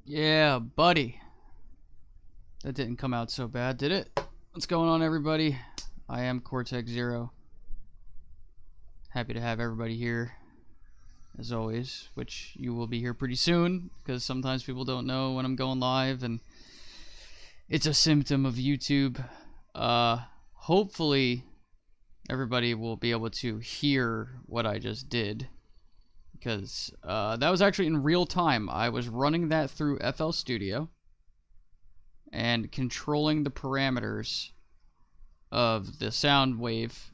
Yeah, buddy. That didn't come out so bad, did it? What's going on, everybody? I am Cortex Zero. Happy to have everybody here, as always, which you will be here pretty soon, because sometimes people don't know when I'm going live, and it's a symptom of YouTube. Hopefully, everybody will be able to hear what I just did, because that was actually in real time. I was running that through FL Studio and controlling the parameters of the sound wave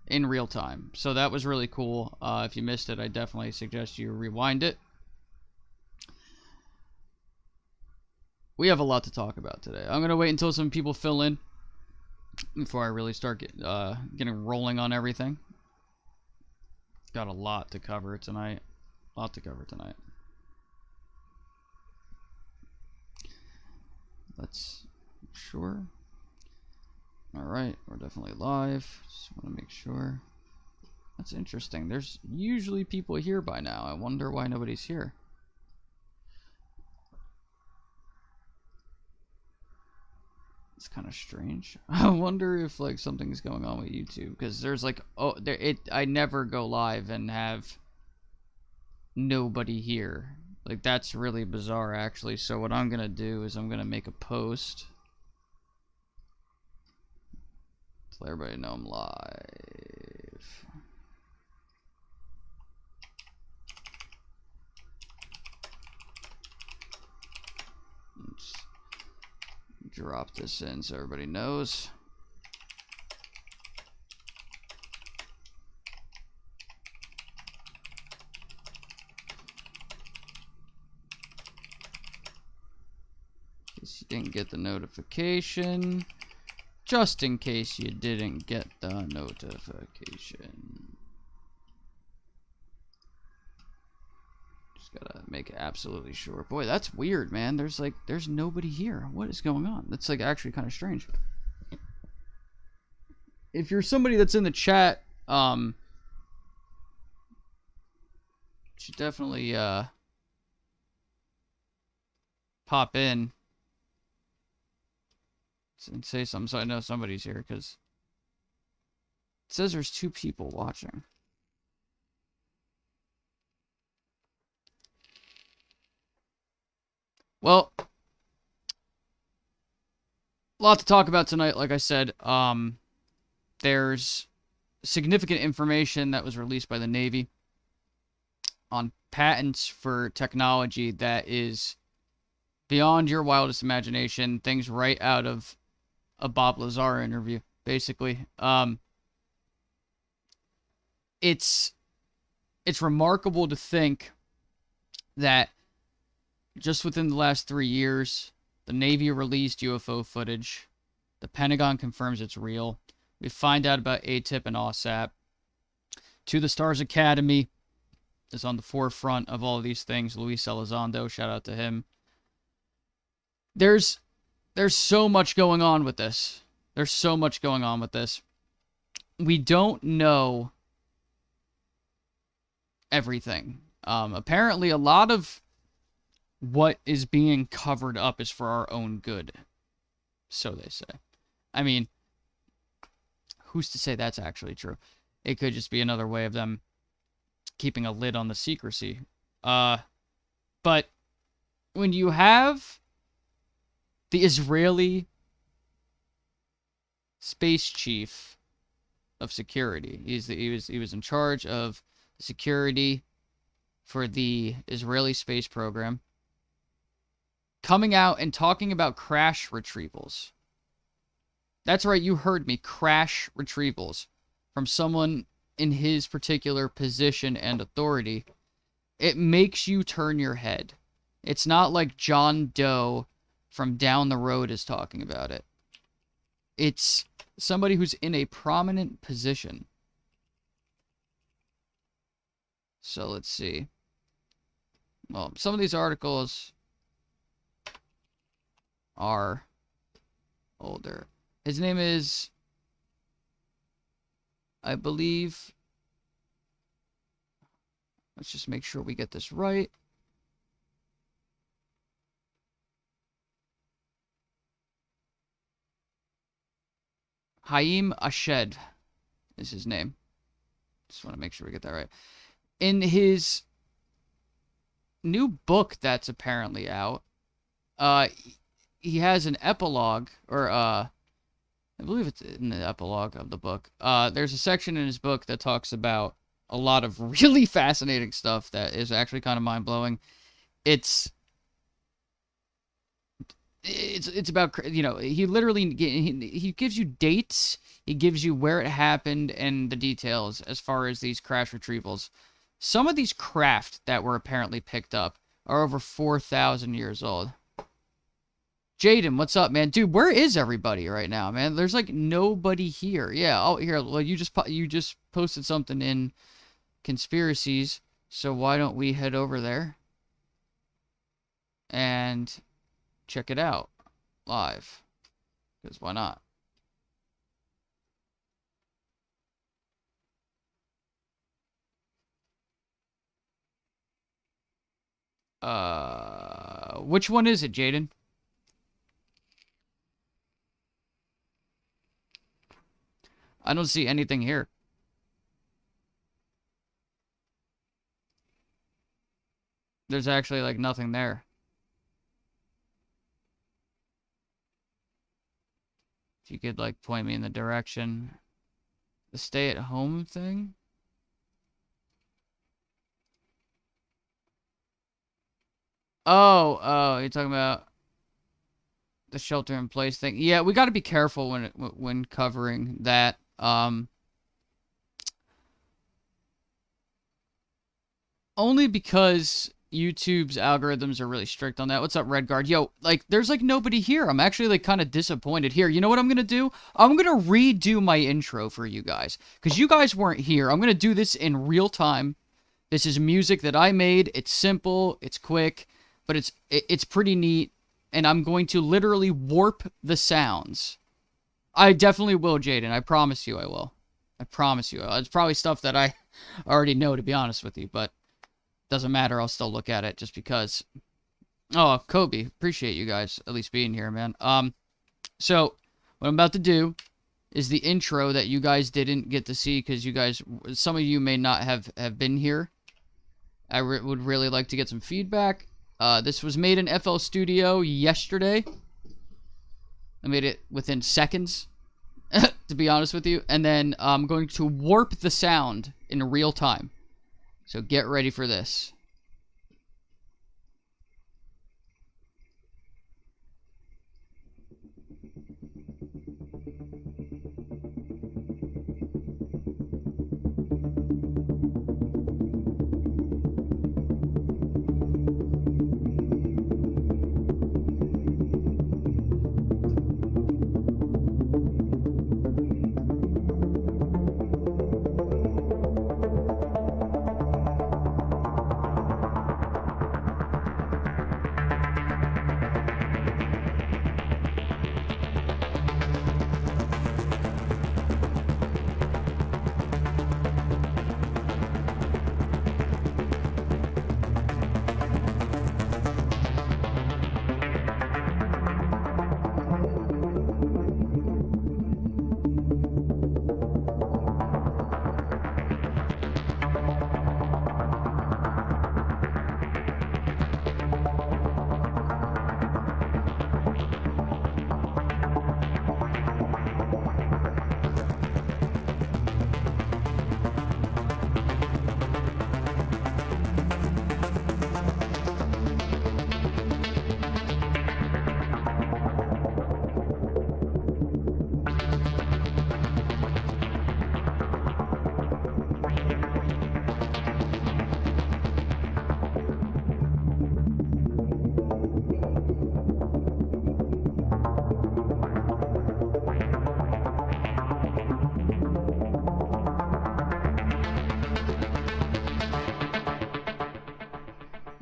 in real time. So that was really cool. If you missed it, I definitely suggest you rewind it. We have a lot to talk about today. I'm going to wait until some people fill in before I really start getting rolling on everything. Got a lot to cover tonight. Let's make sure. Alright, we're definitely live. Just want to make sure. That's interesting. There's usually people here by now. I wonder why nobody's here. It's kind of strange. I wonder if like something's going on with YouTube, because there's like I never go live and have nobody here. Like, that's really bizarre, actually. So what I'm gonna do is I'm gonna make a post to let everybody know I'm live. Let's drop this in so everybody knows. In case you didn't get the notification. Just in case you didn't get the notification. Just gotta make absolutely sure. Boy, that's weird, man. There's nobody here. What is going on? That's like actually kind of strange. If you're somebody that's in the chat, should definitely pop in and say something so I know somebody's here, because it says there's 2 people watching. Well, a lot to talk about tonight. Like I said, there's significant information that was released by the Navy on patents for technology that is beyond your wildest imagination. Things right out of a Bob Lazar interview, basically. It's remarkable to think that just within the last 3 years, the Navy released UFO footage. The Pentagon confirms it's real. We find out about ATIP and OSAP. To the Stars Academy is on the forefront of all of these things. Luis Elizondo, shout out to him. There's so much going on with this. We don't know everything. Apparently, a lot of what is being covered up is for our own good. So they say. I mean, who's to say that's actually true? It could just be another way of them keeping a lid on the secrecy. But when you have the Israeli space chief of security, he was in charge of security for the Israeli space program, coming out and talking about crash retrievals. That's right, you heard me, crash retrievals from someone in his particular position and authority. It makes you turn your head. It's not like John Doe from down the road is talking about it. It's somebody who's in a prominent position. So let's see. Well, some of these articles are older. His name is, I believe, let's just make sure we get this right. Haim Ashed is his name. Just want to make sure we get that right. In his new book that's apparently out, he has an epilogue, or I believe it's in the epilogue of the book. There's a section in his book that talks about a lot of really fascinating stuff that is actually kind of mind-blowing. It's about, you know, he literally, he gives you dates, he gives you where it happened, and the details as far as these crash retrievals. Some of these craft that were apparently picked up are over 4,000 years old. Jaden, what's up, man? Dude, where is everybody right now, man? There's like nobody here. Yeah, oh, here, well, you just posted something in conspiracies, so why don't we head over there and check it out live? Because why not? Which one is it, Jaden? I don't see anything here. There's actually like nothing there. If you could like point me in the direction. The stay-at-home thing? Oh, you're talking about the shelter-in-place thing. Yeah, we got to be careful when covering that. Only because YouTube's algorithms are really strict on that. What's up, Redguard? Yo, like, there's, like, nobody here. I'm actually, like, kind of disappointed. Here, you know what I'm gonna do? I'm gonna redo my intro for you guys. Because you guys weren't here. I'm gonna do this in real time. This is music that I made. It's simple. It's quick. But it's pretty neat. And I'm going to literally warp the sounds. I definitely will, Jaden. I promise you I will. I promise you. It's probably stuff that I already know, to be honest with you. But doesn't matter. I'll still look at it just because. Oh, Kobe. Appreciate you guys at least being here, man. So what I'm about to do is the intro that you guys didn't get to see because you guys, some of you may not have been here. I would really like to get some feedback. This was made in FL Studio yesterday. I made it within seconds, to be honest with you. And then I'm going to warp the sound in real time. So get ready for this.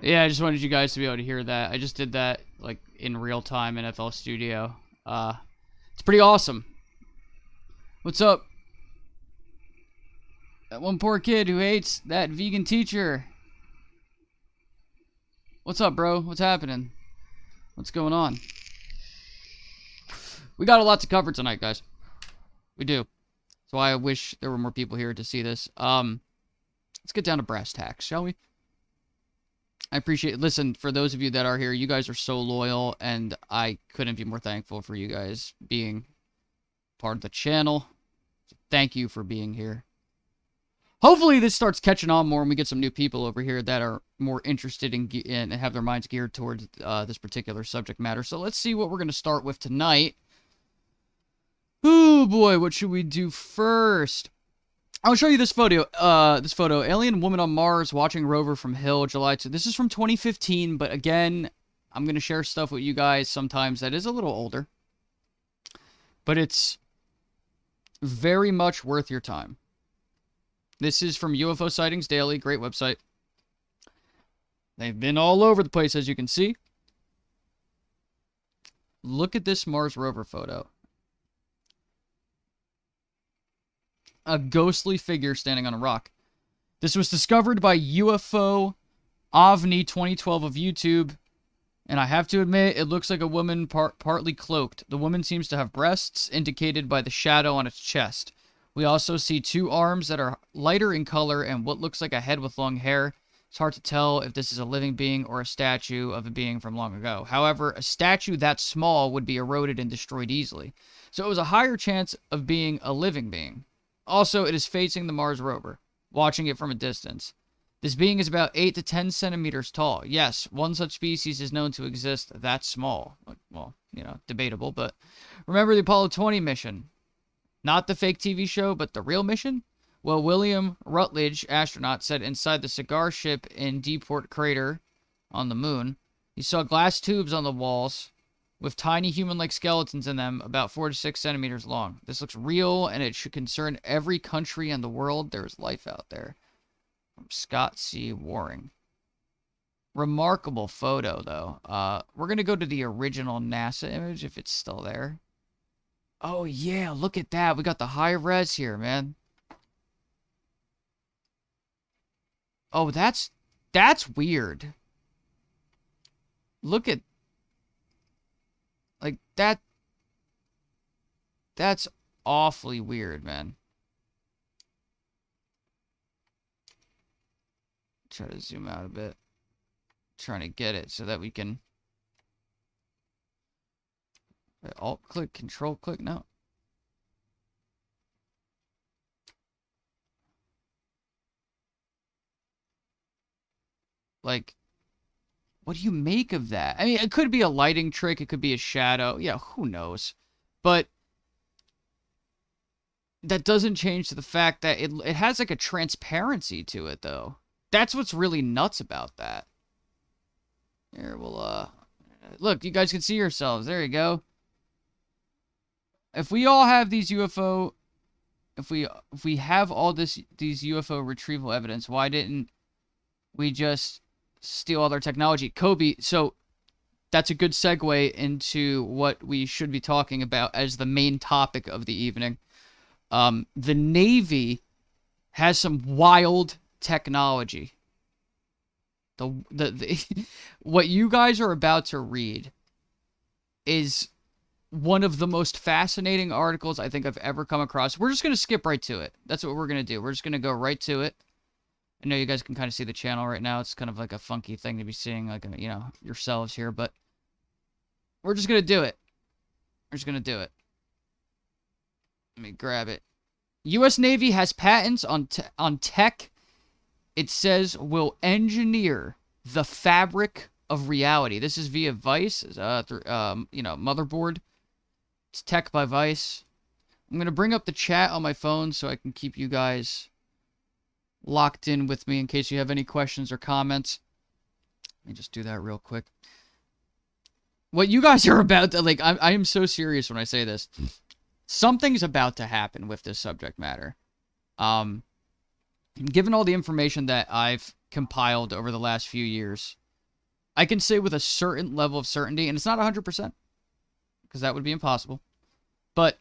Yeah, I just wanted you guys to be able to hear that. I just did that like in real time in FL Studio. It's pretty awesome. What's up? That one poor kid who hates that vegan teacher. What's up, bro? What's happening? What's going on? We got a lot to cover tonight, guys. We do. That's why I wish there were more people here to see this. Let's get down to brass tacks, shall we? I appreciate it. Listen, for those of you that are here, you guys are so loyal, and I couldn't be more thankful for you guys being part of the channel. So thank you for being here. Hopefully this starts catching on more and we get some new people over here that are more interested in and have their minds geared towards this particular subject matter. So let's see what we're going to start with tonight. Oh boy, what should we do first? I'll show you this photo. Alien woman on Mars watching rover from Hill, July 2. This is from 2015, but again, I'm going to share stuff with you guys sometimes that is a little older. But it's very much worth your time. This is from UFO Sightings Daily, great website. They've been all over the place, as you can see. Look at this Mars rover photo. A ghostly figure standing on a rock. This was discovered by UFO OVNI 2012 of YouTube. And I have to admit, it looks like a woman partly cloaked. The woman seems to have breasts, indicated by the shadow on its chest. We also see two arms that are lighter in color and what looks like a head with long hair. It's hard to tell if this is a living being or a statue of a being from long ago. However, a statue that small would be eroded and destroyed easily. So it was a higher chance of being a living being. Also, it is facing the Mars rover, watching it from a distance. This being is about 8 to 10 centimeters tall. Yes, one such species is known to exist that small. Well, you know, debatable, but remember the Apollo 20 mission? Not the fake TV show, but the real mission? Well, William Rutledge, astronaut, said inside the cigar ship in Deeport Crater on the moon, he saw glass tubes on the walls with tiny human-like skeletons in them about 4 to 6 centimeters long. This looks real, and it should concern every country in the world. There's life out there. From Scott C. Waring. Remarkable photo, though. We're going to go to the original NASA image, if it's still there. Oh, yeah, look at that. We got the high res here, man. Oh, that's weird. Look at... Like, that's awfully weird, man. Try to zoom out a bit. Trying to get it so that we can... Alt-click, control-click, no. Like, what do you make of that? I mean, it could be a lighting trick. It could be a shadow. Yeah, who knows? But that doesn't change the fact that it has like a transparency to it, though. That's what's really nuts about that. Here, we'll, look, you guys can see yourselves. There you go. If we all have these UFO, if we have all these UFO retrieval evidence, why didn't we just steal all their technology? Kobe, so that's a good segue into what we should be talking about as the main topic of the evening. The Navy has some wild technology. What you guys are about to read is one of the most fascinating articles I think I've ever come across. We're just going to skip right to it. That's what we're going to do. We're just going to go right to it. I know you guys can kind of see the channel right now. It's kind of like a funky thing to be seeing, like, you know, yourselves here, but we're just going to do it. We're just going to do it. Let me grab it. U.S. Navy has patents on tech it says will engineer the fabric of reality. This is via Vice, through, you know, Motherboard. It's Tech by Vice. I'm going to bring up the chat on my phone so I can keep you guys locked in with me in case you have any questions or comments. Let me just do that real quick. What you guys are about to, like, I am so serious when I say this. Something's about to happen with this subject matter. Given all the information that I've compiled over the last few years, I can say with a certain level of certainty, and it's not 100%, because that would be impossible, but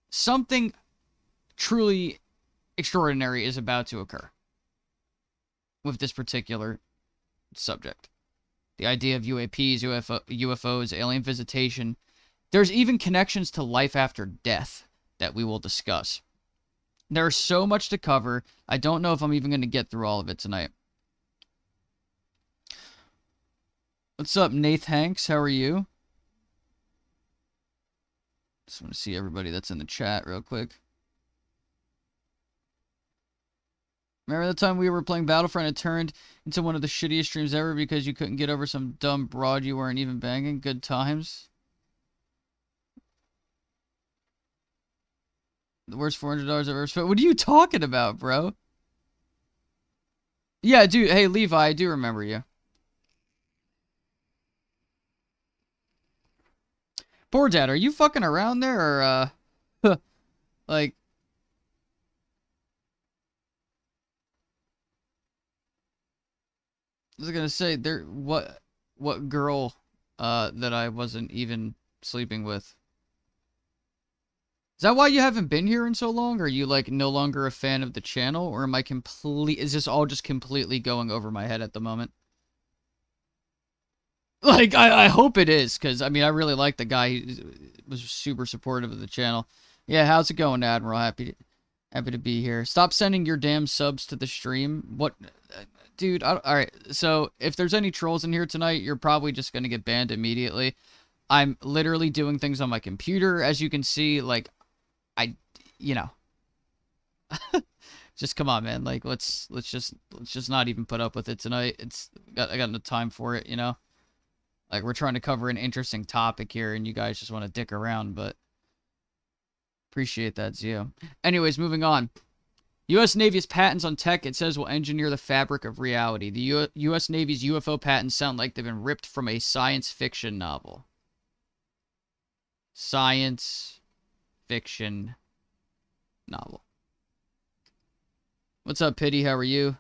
something truly extraordinary is about to occur with this particular subject. The idea of UAPs, UFOs, alien visitation. There's even connections to life after death that we will discuss. There's so much to cover. I don't know if I'm even going to get through all of it tonight. What's up, Nath Hanks? How are you? Just want to see everybody that's in the chat real quick. Remember the time we were playing Battlefront and it turned into one of the shittiest streams ever because you couldn't get over some dumb broad you weren't even banging? Good times. The worst $400 I've ever spent. What are you talking about, bro? Yeah, dude. Hey, Levi, I do remember you. Poor Dad, are you fucking around there or, like... I was gonna say, what girl, that I wasn't even sleeping with? Is that why you haven't been here in so long? Are you, like, no longer a fan of the channel? Or am I is this all just completely going over my head at the moment? Like, I hope it is, because, I mean, I really like the guy. He was super supportive of the channel. Yeah, how's it going, Admiral? Happy to be here. Stop sending your damn subs to the stream. What... Dude, alright, so if there's any trolls in here tonight, you're probably just gonna get banned immediately. I'm literally doing things on my computer, as you can see, like, you know. Just come on, man, like, let's just not even put up with it tonight. I got no time for it, you know? Like, we're trying to cover an interesting topic here, and you guys just want to dick around, but... Appreciate that, Zio. Anyways, moving on. U.S. Navy's patents on tech, it says, will engineer the fabric of reality. The U.S. Navy's UFO patents sound like they've been ripped from a science fiction novel. Science fiction novel. What's up, Pity? How are you?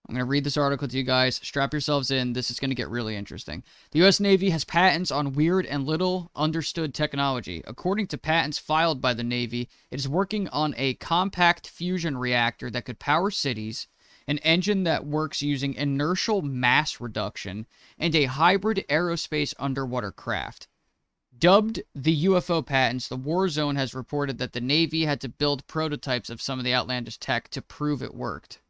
I'm going to read this article to you guys. Strap yourselves in. This is going to get really interesting. The U.S. Navy has patents on weird and little understood technology. According to patents filed by the Navy, it is working on a compact fusion reactor that could power cities, an engine that works using inertial mass reduction, and a hybrid aerospace underwater craft. Dubbed the UFO patents, the war zone has reported that the Navy had to build prototypes of some of the outlandish tech to prove it worked.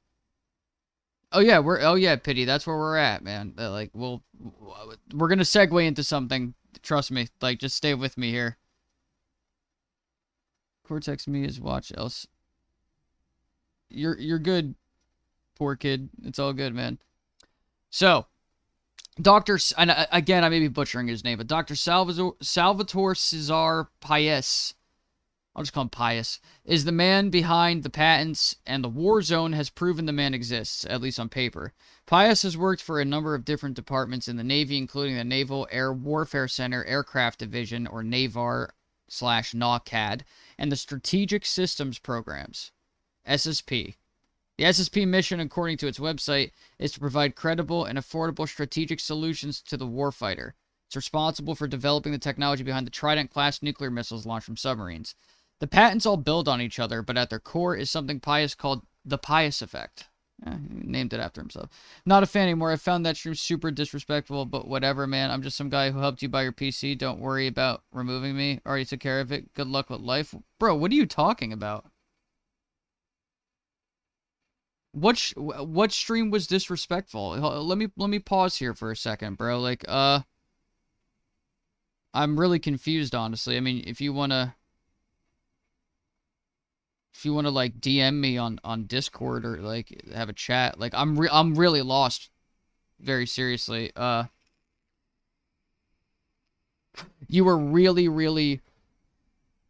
Oh yeah, Pity, that's where we're at, man. Like, we're gonna segue into something. Trust me. Like, just stay with me here. Cortex me is watch else. You're good, poor kid. It's all good, man. So, and again, I may be butchering his name, but Dr. Salvatore Cesar Paes, I'll just call him Pius, is the man behind the patents, and the war zone has proven the man exists, at least on paper. Pius has worked for a number of different departments in the Navy, including the Naval Air Warfare Center Aircraft Division, or NAVAR/NAWCAD, and the Strategic Systems Programs, SSP. The SSP mission, according to its website, is to provide credible and affordable strategic solutions to the warfighter. It's responsible for developing the technology behind the Trident-class nuclear missiles launched from submarines. The patents all build on each other, but at their core is something Pius called the Pius effect. He named it after himself. Not a fan anymore. I found that stream super disrespectful, but whatever, man. I'm just some guy who helped you buy your PC. Don't worry about removing me. Already took care of it. Good luck with life. Bro, what are you talking about? What stream was disrespectful? Let me pause here for a second, bro. Like, I'm really confused, honestly. I mean, if you wanna like DM me on Discord or like have a chat, like I'm really lost, very seriously. You were really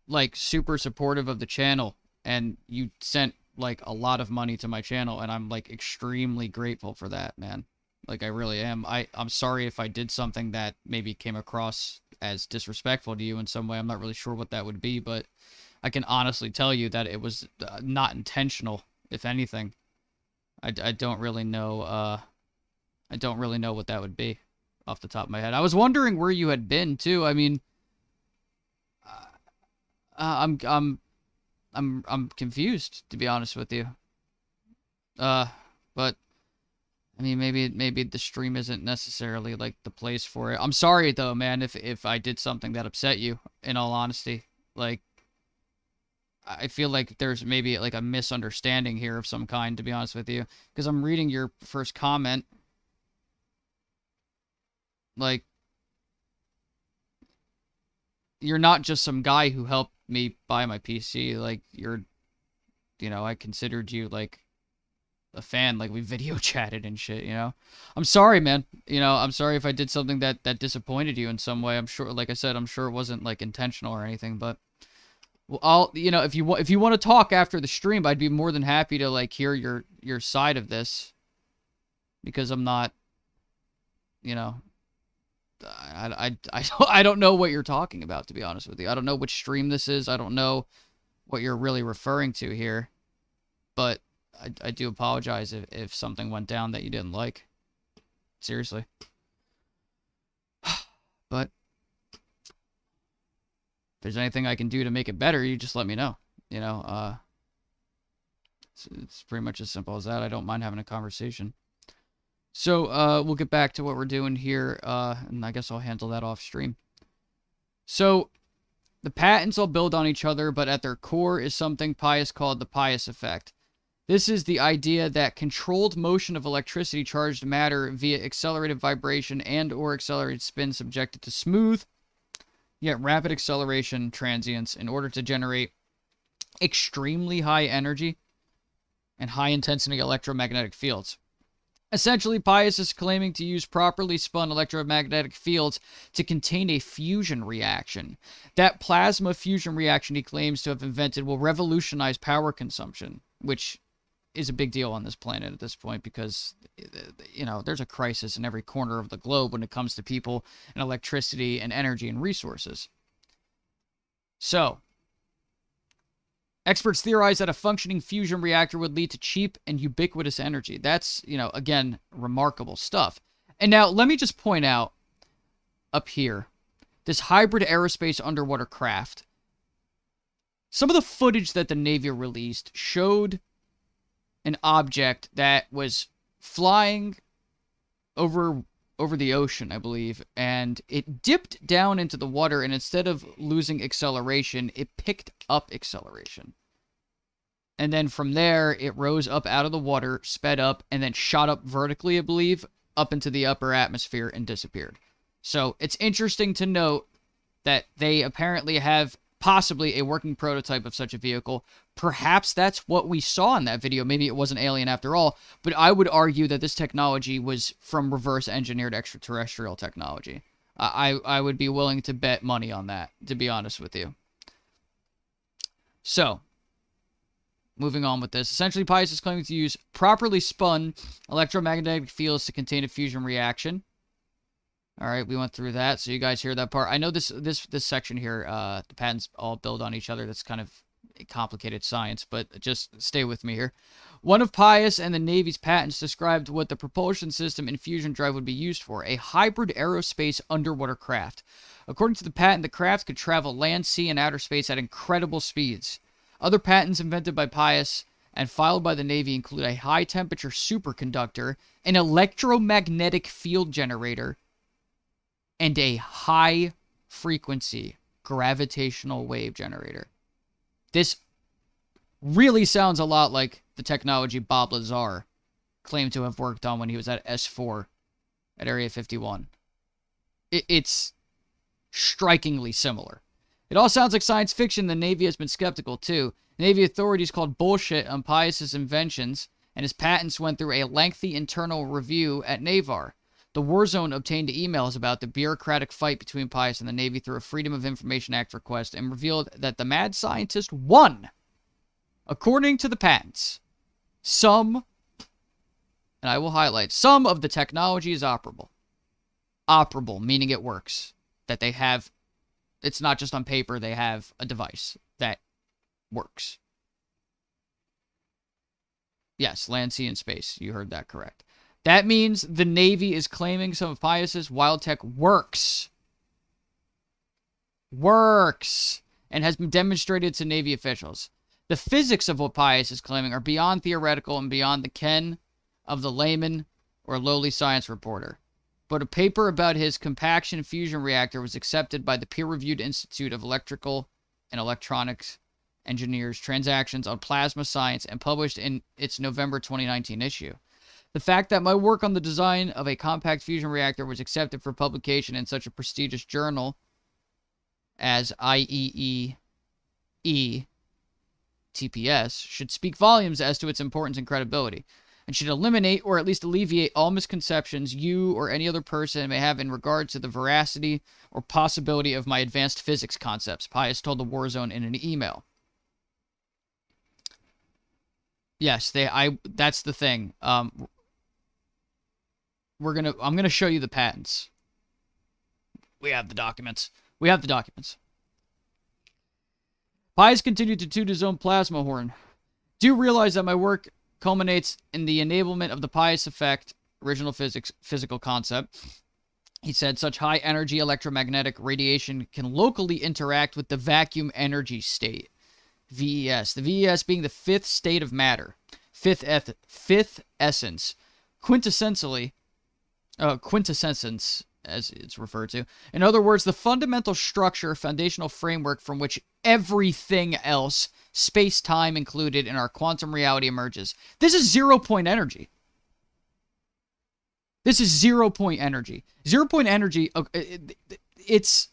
like super supportive of the channel, and you sent like a lot of money to my channel, and I'm like extremely grateful for that, man. Like, I really am. I'm sorry if I did something that maybe came across as disrespectful to you in some way. I'm not really sure what that would be, but I can honestly tell you that it was not intentional, if anything. I don't really know. I don't really know what that would be off the top of my head. I was wondering where you had been too. I mean, I'm confused, to be honest with you. But I mean, maybe the stream isn't necessarily like the place for it. I'm sorry though, man, if I did something that upset you. In all honesty, like I feel like there's maybe like a misunderstanding here of some kind, to be honest with you, because I'm reading your first comment. Like, you're not just some guy who helped me buy my PC. Like, I considered you like a fan. Like, we video chatted and shit, I'm sorry, man. I'm sorry if I did something that disappointed you in some way. I'm sure, like I said, I'm sure it wasn't like intentional or anything, but well, if you want to talk after the stream, I'd be more than happy to like hear your side of this, because I'm not, I don't know what you're talking about, to be honest with you. I don't know which stream this is. I don't know what you're really referring to here, but I do apologize if something went down that you didn't like. Seriously. But if there's anything I can do to make it better, you just let me know. It's pretty much as simple as that. I don't mind having a conversation. So, we'll get back to what we're doing here, and I guess I'll handle that off stream. So, the patents all build on each other, but at their core is something Pius called the Pius effect. This is the idea that controlled motion of electricity-charged matter via accelerated vibration and/or accelerated spin subjected to smooth, yet rapid acceleration transients in order to generate extremely high energy and high-intensity electromagnetic fields. Essentially, Pius is claiming to use properly spun electromagnetic fields to contain a fusion reaction. That plasma fusion reaction he claims to have invented will revolutionize power consumption, which is a big deal on this planet at this point because, there's a crisis in every corner of the globe when it comes to people and electricity and energy and resources. So, experts theorize that a functioning fusion reactor would lead to cheap and ubiquitous energy. That's, again, remarkable stuff. And now, let me just point out up here, this hybrid aerospace underwater craft. Some of the footage that the Navy released showed an object that was flying over the ocean, I believe, and it dipped down into the water, and instead of losing acceleration, it picked up acceleration. And then from there, it rose up out of the water, sped up, and then shot up vertically, I believe, up into the upper atmosphere and disappeared. So it's interesting to note that they apparently have possibly a working prototype of such a vehicle. Perhaps that's what we saw in that video. Maybe it wasn't alien after all, but I would argue that this technology was from reverse engineered extraterrestrial technology. I would be willing to bet money on that, to be honest with you. So, moving on with this. Essentially, Pius is claiming to use properly spun electromagnetic fields to contain a fusion reaction. All right, we went through that, so you guys hear that part. I know this section here, the patents all build on each other. That's kind of complicated science, but just stay with me here. One of Pius and the Navy's patents described what the propulsion system and fusion drive would be used for, a hybrid aerospace underwater craft. According to the patent, the craft could travel land, sea, and outer space at incredible speeds. Other patents invented by Pius and filed by the Navy include a high-temperature superconductor, an electromagnetic field generator, and a high-frequency gravitational wave generator. This really sounds a lot like the technology Bob Lazar claimed to have worked on when he was at S4 at Area 51. It's strikingly similar. It all sounds like science fiction. The Navy has been skeptical, too. Navy authorities called bullshit on Pius's inventions, and his patents went through a lengthy internal review at NAVAR. The war zone obtained emails about the bureaucratic fight between Pius and the Navy through a Freedom of Information Act request and revealed that the mad scientist won. According to the patents, some, and I will highlight, some of the technology is operable. Operable, meaning it works. That they have, it's not just on paper, they have a device that works. Yes, land, sea, and space. You heard that correct. That means the Navy is claiming some of Pius's wild tech works. And has been demonstrated to Navy officials. The physics of what Pius is claiming are beyond theoretical and beyond the ken of the layman or lowly science reporter. But a paper about his compaction fusion reactor was accepted by the peer-reviewed Institute of Electrical and Electronics Engineers Transactions on Plasma Science and published in its November 2019 issue. The fact that my work on the design of a compact fusion reactor was accepted for publication in such a prestigious journal as IEEE TPS should speak volumes as to its importance and credibility, and should eliminate or at least alleviate all misconceptions you or any other person may have in regard to the veracity or possibility of my advanced physics concepts, Pius told the Warzone in an email. Yes, that's the thing. I'm gonna show you the patents. We have the documents. Pius continued to toot his own plasma horn. Do realize that my work culminates in the enablement of the Pius effect, original physical concept. He said such high energy electromagnetic radiation can locally interact with the vacuum energy state, VES. The VES being the fifth state of matter, fifth essence, quintessence, as it's referred to. In other words, the fundamental structure, foundational framework from which everything else, space-time included, in our quantum reality emerges. This is 0-point energy. Zero-point energy, it's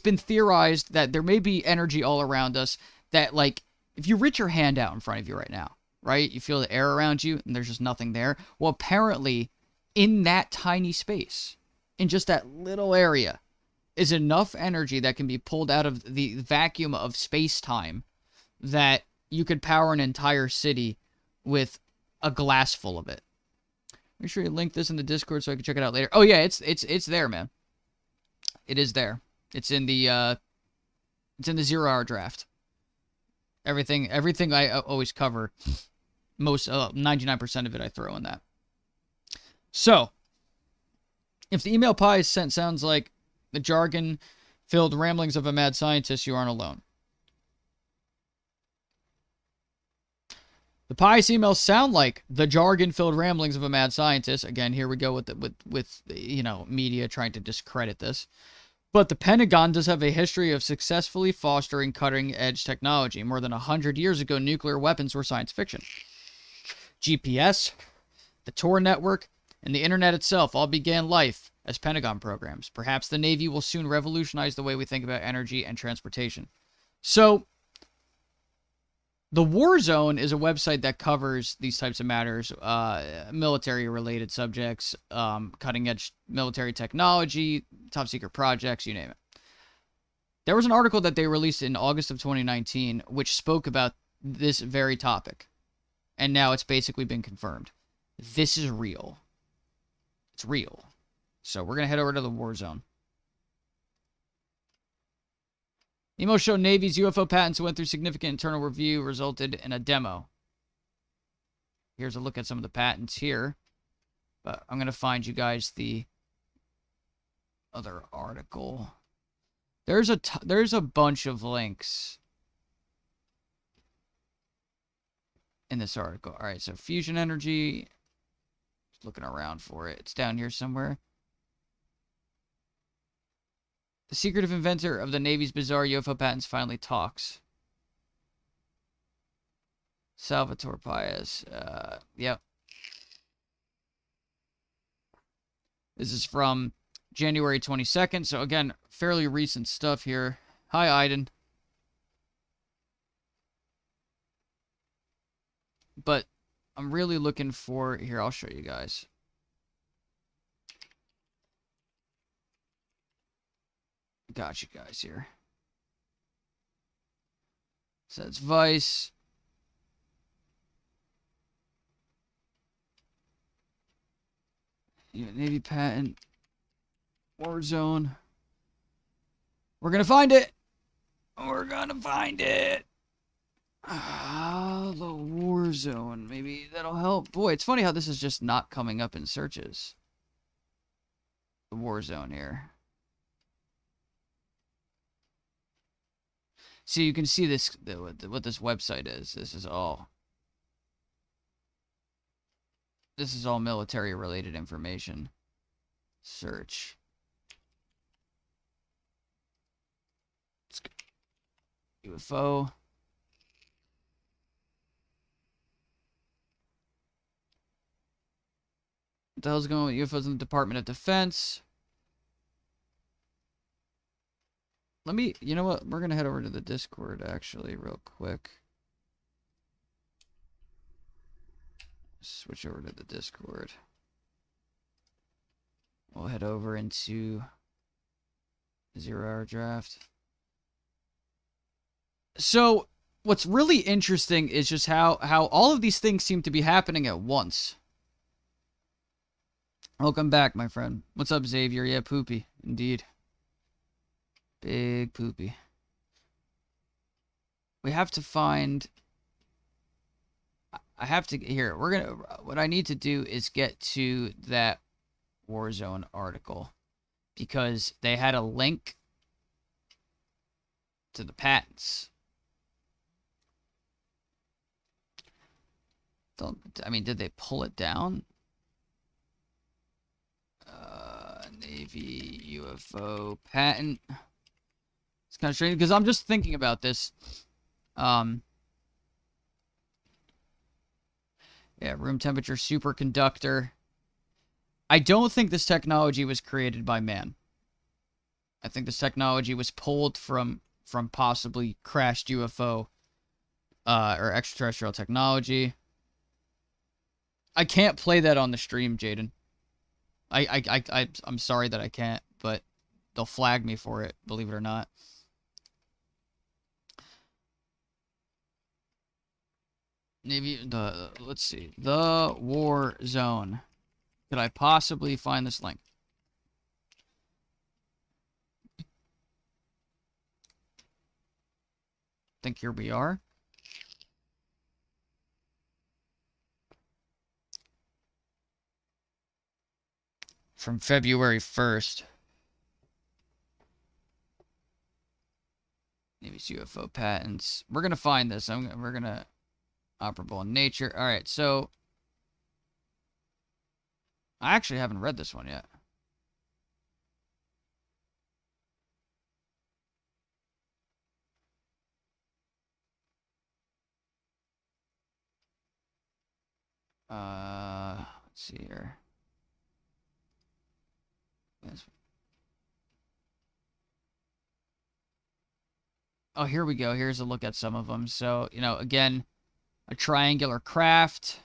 been theorized that there may be energy all around us that, like, if you reach your hand out in front of you right now, right, you feel the air around you and there's just nothing there. Well, apparently, in that tiny space, in just that little area, is enough energy that can be pulled out of the vacuum of space-time that you could power an entire city with a glass full of it. Make sure you link this in the Discord so I can check it out later. Oh yeah, it's there, man. It is there. It's in the 0 hour draft. Everything I always cover, most 99% of it I throw in that. So, if the email Pius sent sounds like the jargon-filled ramblings of a mad scientist, you aren't alone. The Pius emails sound like the jargon-filled ramblings of a mad scientist. Again, here we go with media trying to discredit this. But the Pentagon does have a history of successfully fostering cutting-edge technology. More than 100 years ago, nuclear weapons were science fiction. GPS, the Tor network, and the internet itself all began life as Pentagon programs. Perhaps the Navy will soon revolutionize the way we think about energy and transportation. So, the Warzone is a website that covers these types of matters, military-related subjects, cutting-edge military technology, top-secret projects, you name it. There was an article that they released in August of 2019 which spoke about this very topic. And now it's basically been confirmed. This is real. It's real. So we're going to head over to the Warzone. Email showed Navy's UFO patents went through significant internal review, resulted in a demo. Here's a look at some of the patents here. But I'm going to find you guys the other article. There's a bunch of links in this article. All right, so fusion energy. Just looking around for it. It's down here somewhere. The secretive inventor of the Navy's bizarre UFO patents finally talks. Salvatore Pius. Yep. This is from January 22nd. So, again, fairly recent stuff here. Hi, Aiden. But I'm really looking for... Here, I'll show you guys. Got you guys here. So that's Vice. Navy patent. Warzone. We're gonna find it. We're gonna find it. The war zone. Maybe that'll help. Boy, it's funny how this is just not coming up in searches. The war zone here. So you can see this, what this website is. This is all military related information. Search. UFO. What the hell's going on with UFOs in the Department of Defense? Let me, you know what? We're going to head over to the Discord, actually, real quick. Switch over to the Discord. We'll head over into 0 Hour Draft. So, what's really interesting is just how all of these things seem to be happening at once. Welcome back, my friend. What's up, Xavier? Yeah, poopy. Indeed. Big poopy. We have to find... I have to... Here, we're gonna... What I need to do is get to that Warzone article. Because they had a link to the patents. I mean, did they pull it down? Navy UFO patent. It's kind of strange because I'm just thinking about this. Yeah, room temperature superconductor. I don't think this technology was created by man. I think this technology was pulled from possibly crashed UFO or extraterrestrial technology. I can't play that on the stream, Jaden. I'm sorry that I can't, but they'll flag me for it, believe it or not. Maybe let's see. The War Zone. Could I possibly find this link? I think here we are. From February 1st. Maybe it's UFO patents. We're going to find this. We're going to... Operable in nature. Alright, so... I actually haven't read this one yet. Let's see here. Yes. Oh, here we go. Here's a look at some of them. So, you know, again, a triangular craft.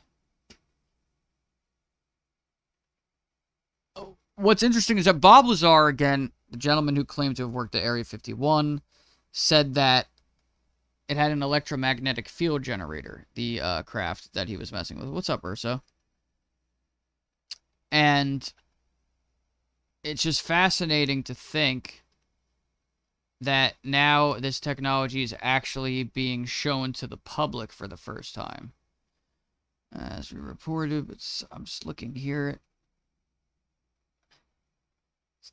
Oh, what's interesting is that Bob Lazar, again, the gentleman who claimed to have worked at Area 51, said that it had an electromagnetic field generator, the craft that he was messing with. What's up, Urso? And it's just fascinating to think that now this technology is actually being shown to the public for the first time. As we reported, but I'm just looking here.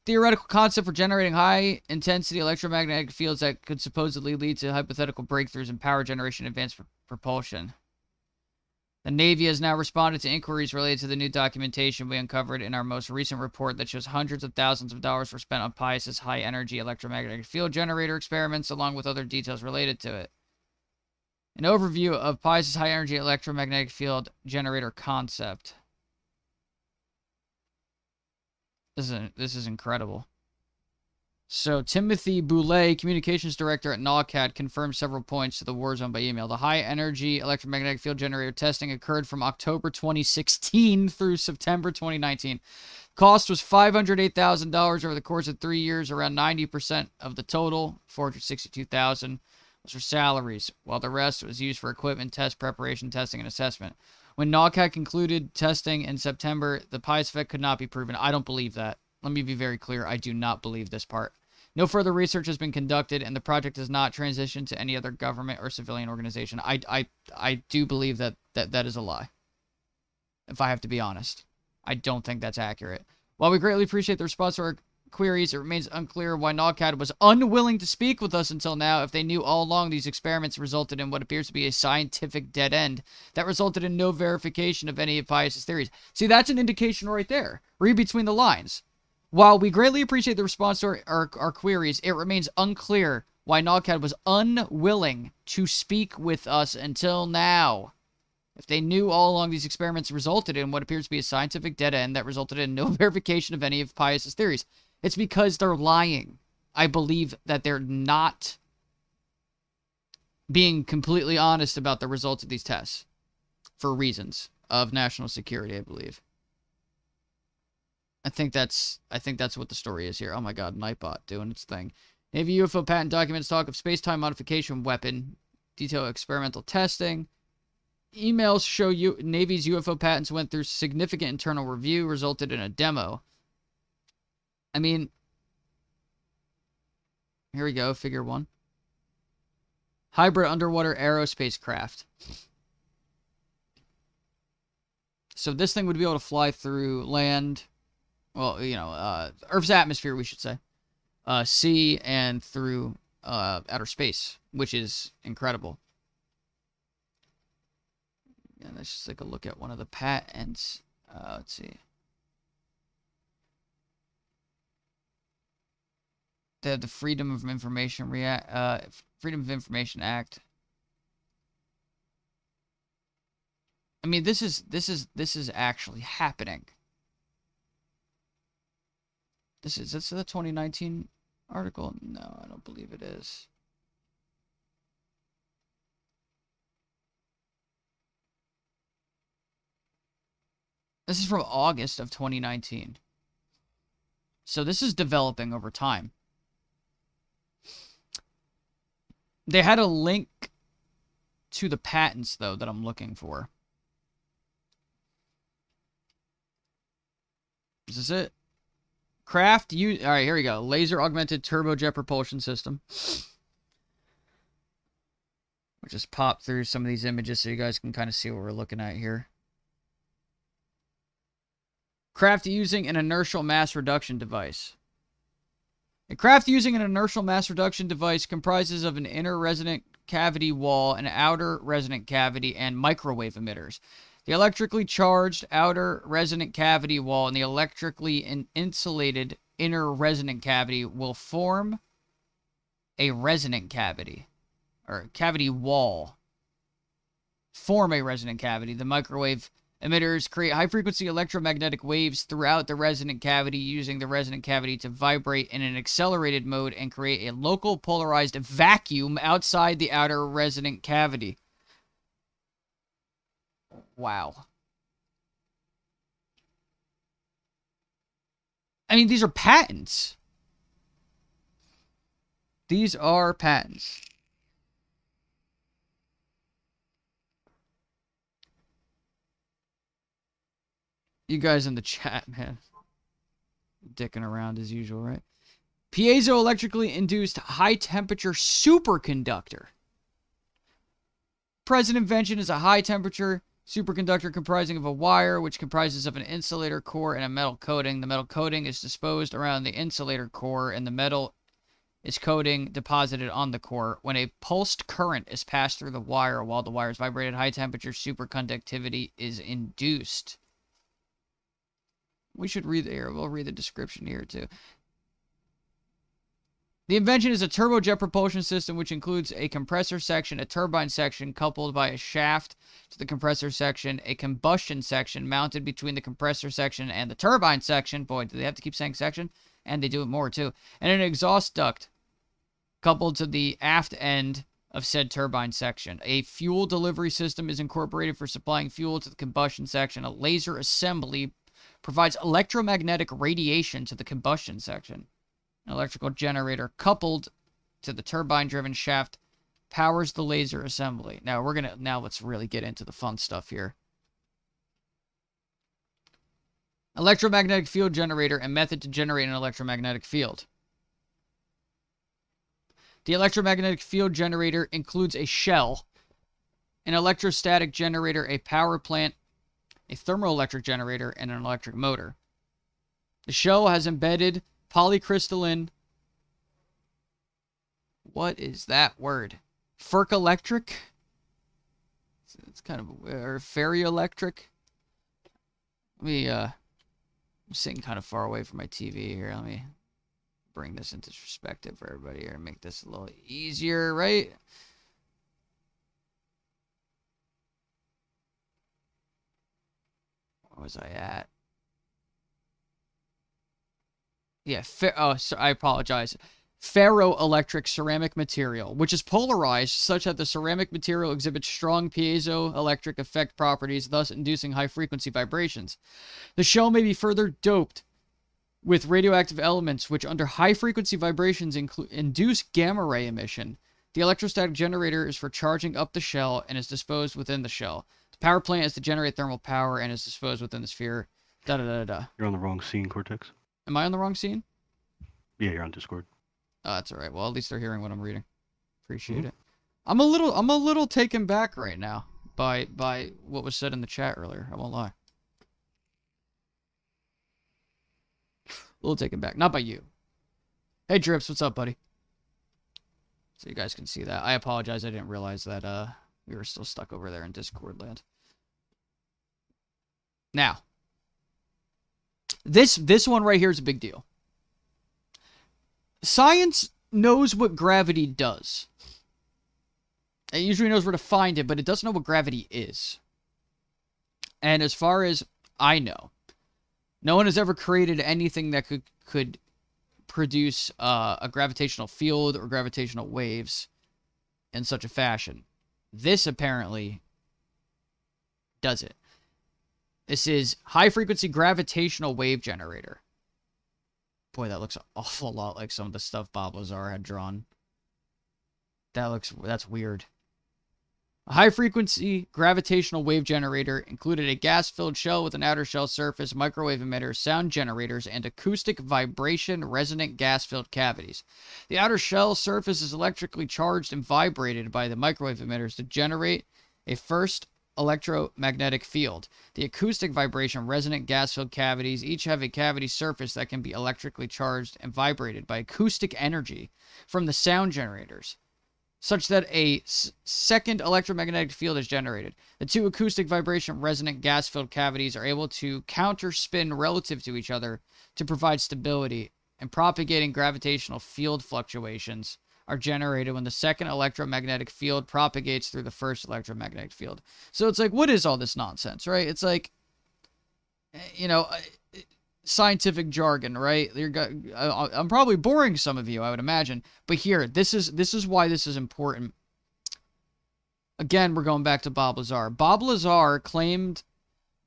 Theoretical concept for generating high-intensity electromagnetic fields that could supposedly lead to hypothetical breakthroughs in power generation and advanced propulsion. The Navy has now responded to inquiries related to the new documentation we uncovered in our most recent report that shows hundreds of thousands of dollars were spent on Pius's high-energy electromagnetic field generator experiments, along with other details related to it. An overview of Pius's high-energy electromagnetic field generator concept. This is incredible. So, Timothy Boulay, communications director at NAWCAD, confirmed several points to the Warzone by email. The high-energy electromagnetic field generator testing occurred from October 2016 through September 2019. Cost was $508,000 over the course of 3 years. Around 90% of the total, $462,000, was for salaries, while the rest was used for equipment, test preparation, testing, and assessment. When NAWCAD concluded testing in September, the Pius effect could not be proven. I don't believe that. Let me be very clear. I do not believe this part. No further research has been conducted, and the project has not transitioned to any other government or civilian organization. I do believe that is a lie. If I have to be honest, I don't think that's accurate. While we greatly appreciate the response to our queries, it remains unclear why NOGCAT was unwilling to speak with us until now. If they knew all along these experiments resulted in what appears to be a scientific dead end that resulted in no verification of any of Pius's theories. See, that's an indication right there. Read between the lines. While we greatly appreciate the response to our queries, it remains unclear why NOGCAT was unwilling to speak with us until now. If they knew all along these experiments resulted in what appears to be a scientific dead end that resulted in no verification of any of Pius's theories, it's because they're lying. I believe that they're not being completely honest about the results of these tests for reasons of national security, I believe. I think that's what the story is here. Oh my god, Nightbot doing its thing. Navy UFO patent documents talk of space-time modification weapon, detail experimental testing. Emails show Navy's UFO patents went through significant internal review, resulted in a demo. I mean, here we go, figure 1. Hybrid underwater aerospace craft. So this thing would be able to fly through land, well, you know, Earth's atmosphere, we should say, sea, and through outer space, which is incredible. And let's just take a look at one of the patents. Let's see. They have the Freedom of Information Freedom of Information Act. I mean, this is actually happening. This is the 2019 article? No, I don't believe it is. This is from August of 2019. So this is developing over time. They had a link to the patents, though, that I'm looking for. Is this it? Craft use. All right, here we go. Laser augmented turbojet propulsion system. We'll just pop through some of these images so you guys can kind of see what we're looking at here. Craft using an inertial mass reduction device. A craft using an inertial mass reduction device comprises of an inner resonant cavity wall, an outer resonant cavity, and microwave emitters. The electrically charged outer resonant cavity wall and the electrically insulated inner resonant cavity will form a resonant cavity, or cavity wall. Form a resonant cavity. The microwave emitters create high-frequency electromagnetic waves throughout the resonant cavity, using the resonant cavity to vibrate in an accelerated mode and create a local polarized vacuum outside the outer resonant cavity. Wow. I mean, these are patents. These are patents. You guys in the chat, man. Dicking around as usual, right? Piezoelectrically induced high-temperature superconductor. Present invention is a high-temperature superconductor comprising of a wire, which comprises of an insulator core and a metal coating. The metal coating is disposed around the insulator core, and the metal is coating deposited on the core. When a pulsed current is passed through the wire while the wire is vibrated, high-temperature superconductivity is induced. We should read here. We'll read the description here, too. The invention is a turbojet propulsion system, which includes a compressor section, a turbine section coupled by a shaft to the compressor section, a combustion section mounted between the compressor section and the turbine section. Boy, do they have to keep saying section? And they do it more, too. And an exhaust duct coupled to the aft end of said turbine section. A fuel delivery system is incorporated for supplying fuel to the combustion section. A laser assembly provides electromagnetic radiation to the combustion section. An electrical generator coupled to the turbine-driven shaft powers the laser assembly. Now let's really get into the fun stuff here. Electromagnetic field generator and method to generate an electromagnetic field. The electromagnetic field generator includes a shell, an electrostatic generator, a power plant, a thermoelectric generator, and an electric motor. The shell has embedded polycrystalline... What is that word? Ferroelectric? It's kind of... Or ferroelectric? Let me, I'm sitting kind of far away from my TV here. Let me bring this into perspective for everybody here and make this a little easier, right? Where was I at? Yeah, so I apologize. Ferroelectric ceramic material, which is polarized such that the ceramic material exhibits strong piezoelectric effect properties, thus inducing high-frequency vibrations. The shell may be further doped with radioactive elements, which under high-frequency vibrations induce gamma-ray emission. The electrostatic generator is for charging up the shell and is disposed within the shell. The power plant is to generate thermal power and is disposed within the sphere. Da-da-da-da. You're on the wrong scene, Cortex. Am I on the wrong scene? Yeah, you're on Discord. Oh, that's all right. Well, at least they're hearing what I'm reading. Appreciate it. I'm a little taken back right now by what was said in the chat earlier. I won't lie. A little taken back. Not by you. Hey, Drips, what's up, buddy? So you guys can see that. I apologize. I didn't realize that we were still stuck over there in Discord land. Now, this one right here is a big deal. Science knows what gravity does. It usually knows where to find it, but it doesn't know what gravity is. And as far as I know, no one has ever created anything that could produce a gravitational field or gravitational waves in such a fashion. This apparently does it. This is high-frequency gravitational wave generator. Boy, that looks an awful lot like some of the stuff Bob Lazar had drawn. That's weird. A high-frequency gravitational wave generator included a gas-filled shell with an outer shell surface, microwave emitters, sound generators, and acoustic vibration resonant gas-filled cavities. The outer shell surface is electrically charged and vibrated by the microwave emitters to generate a first electromagnetic field. The acoustic vibration resonant gas-filled cavities each have a cavity surface that can be electrically charged and vibrated by acoustic energy from the sound generators, such that a second electromagnetic field is generated. The two acoustic vibration resonant gas-filled cavities are able to counterspin relative to each other to provide stability, and propagating gravitational field fluctuations are generated when the second electromagnetic field propagates through the first electromagnetic field. So it's like, what is all this nonsense, right? It's like, you know, scientific jargon, right? I'm probably boring some of you, I would imagine. But here, this is why this is important. Again, we're going back to Bob Lazar. Bob Lazar claimed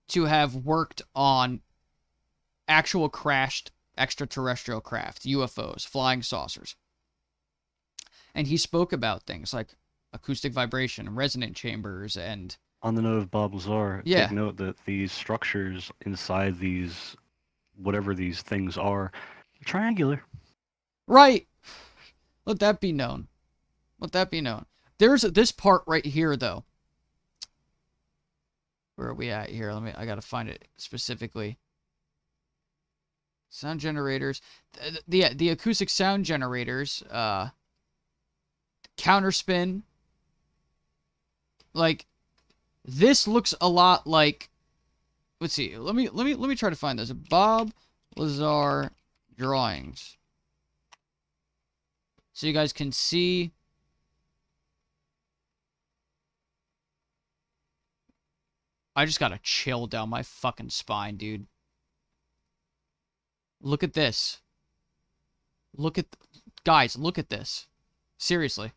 to have worked on actual crashed extraterrestrial craft, UFOs, flying saucers. And he spoke about things like acoustic vibration, resonant chambers, and... On the note of Bob Lazar, yeah. Take note that these structures inside these, whatever these things are triangular. Right. Let that be known. Let that be known. There's this part right here, though. Where are we at here? I gotta find it specifically. Sound generators. The acoustic sound generators, counterspin. Like, this looks a lot like... Let's see. Let me try to find this. Bob Lazar drawings. So you guys can see. I just got a chill down my fucking spine, dude. Look at this. Guys, look at this. Seriously.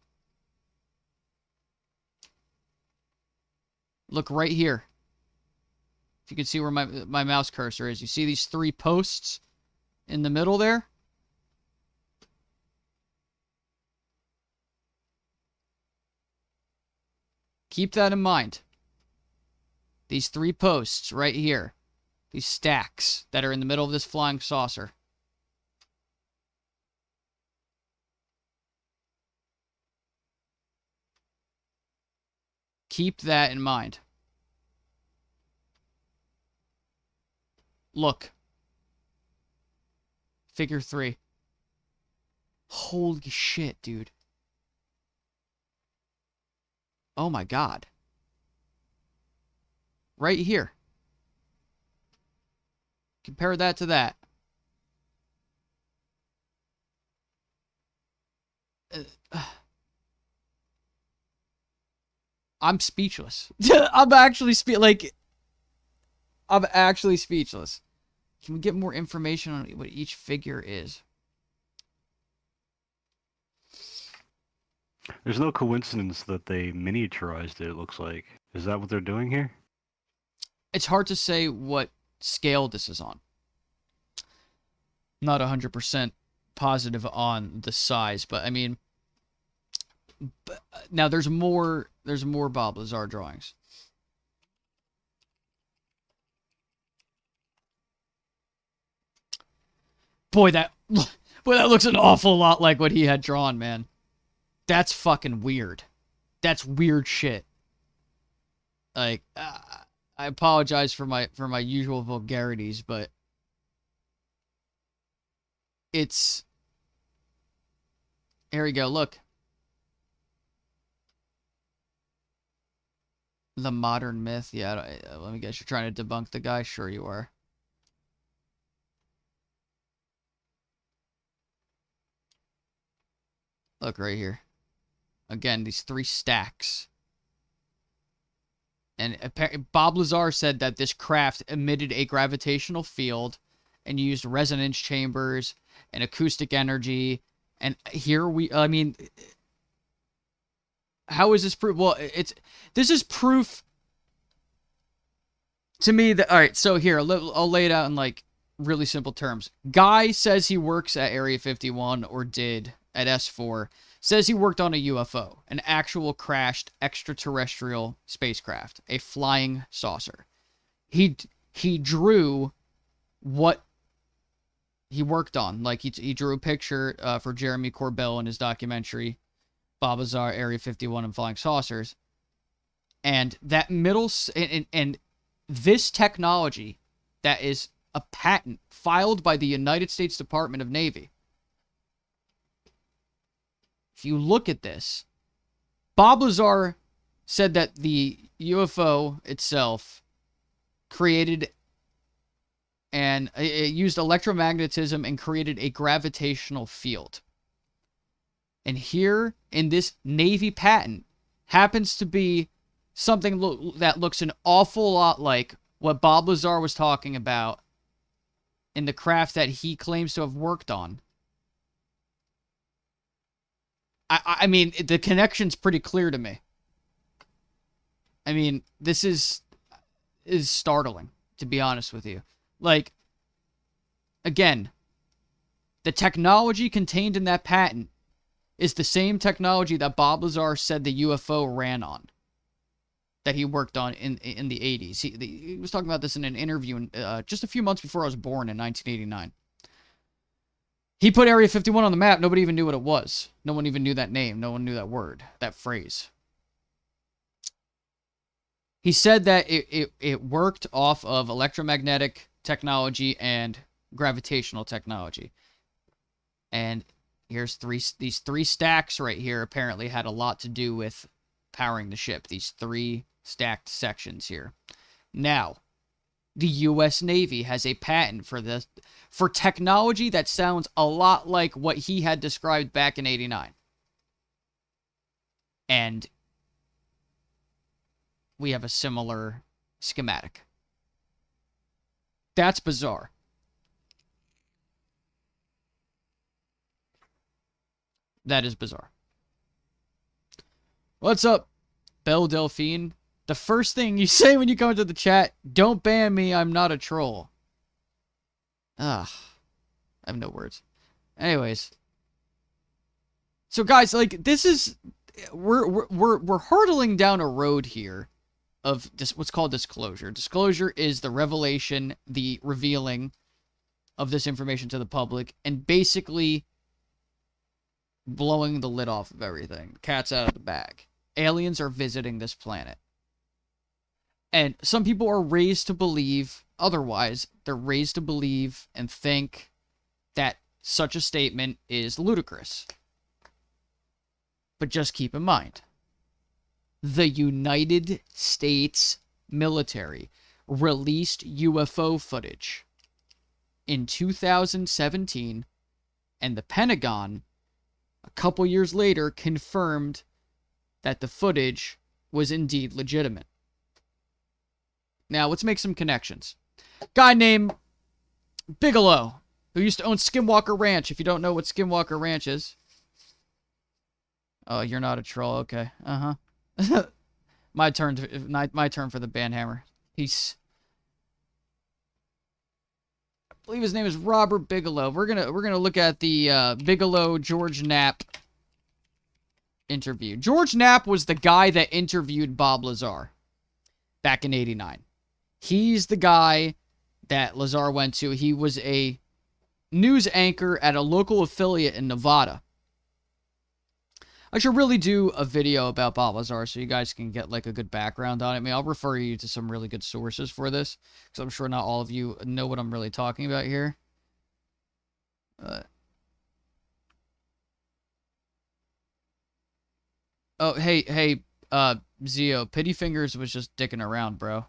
Look right here. If you can see where my mouse cursor is. You see these three posts in the middle there? Keep that in mind. These three posts right here. These stacks that are in the middle of this flying saucer. Keep that in mind. Look. Figure 3. Holy shit, dude. Oh my god. Right here. Compare that to that. I'm speechless. I'm actually I'm actually speechless. Can we get more information on what each figure is? There's no coincidence that they miniaturized it looks like. Is that what they're doing here? It's hard to say what scale this is on. Not 100% positive on the size, but I mean, now there's more Bob Lazar drawings. Boy, that looks an awful lot like what he had drawn, man. That's fucking weird. That's weird shit. Like, I apologize for my usual vulgarities, but it's... Here we go, look. The modern myth. Yeah, let me guess, you're trying to debunk the guy? Sure you are. Look right here. Again, these 3 stacks. And Bob Lazar said that this craft emitted a gravitational field and used resonance chambers and acoustic energy. And here I mean, how is this proof? Well, this is proof to me that, all right, so here, I'll lay it out in like really simple terms. Guy says he works at Area 51 or did at S4. Says he worked on a UFO, an actual crashed extraterrestrial spacecraft, a flying saucer. He drew what he worked on. Like, he drew a picture for Jeremy Corbell in his documentary, Bob Lazar, Area 51 and Flying Saucers. And that and this technology that is a patent filed by the United States Department of Navy. If you look at this, Bob Lazar said that the UFO itself created and it used electromagnetism and created a gravitational field. And here in this Navy patent happens to be something that looks an awful lot like what Bob Lazar was talking about in the craft that he claims to have worked on. I mean, the connection's pretty clear to me. I mean, this is startling, to be honest with you. Like, again, the technology contained in that patent is the same technology that Bob Lazar said the UFO ran on, that he worked on in the 80s. He was talking about this in an interview just a few months before I was born in 1989. He put Area 51 on the map. Nobody even knew what it was. No one even knew that name. No one knew that word, that phrase. He said that it worked off of electromagnetic technology and gravitational technology. And here's these 3 stacks right here apparently had a lot to do with powering the ship. These 3 stacked sections here. Now, the U.S. Navy has a patent for this, for technology that sounds a lot like what he had described back in '89. And we have a similar schematic. That's bizarre. That is bizarre. What's up, Belle Delphine? The first thing you say when you come into the chat, don't ban me, I'm not a troll. I have no words. Anyways. So guys, like, this is, we're hurtling down a road here of this, what's called disclosure. Disclosure is the revelation, the revealing of this information to the public, and basically blowing the lid off of everything. Cat's out of the bag. Aliens are visiting this planet. And some people are raised to believe otherwise. They're raised to believe and think that such a statement is ludicrous. But just keep in mind, the United States military released UFO footage in 2017, and the Pentagon, a couple years later, confirmed that the footage was indeed legitimate. Now, let's make some connections. Guy named Bigelow, who used to own Skinwalker Ranch. If you don't know what Skinwalker Ranch is. Oh, you're not a troll. Okay. Uh-huh. My turn for the banhammer. Peace. I believe his name is Robert Bigelow. We're gonna look at the Bigelow George Knapp interview. George Knapp was the guy that interviewed Bob Lazar back in '89. He's the guy that Lazar went to. He was a news anchor at a local affiliate in Nevada. I should really do a video about Bob Lazar so you guys can get like a good background on it. I mean, I'll refer you to some really good sources for this, because I'm sure not all of you know what I'm really talking about here. Oh, hey, Zio, Pity Fingers was just dicking around, bro.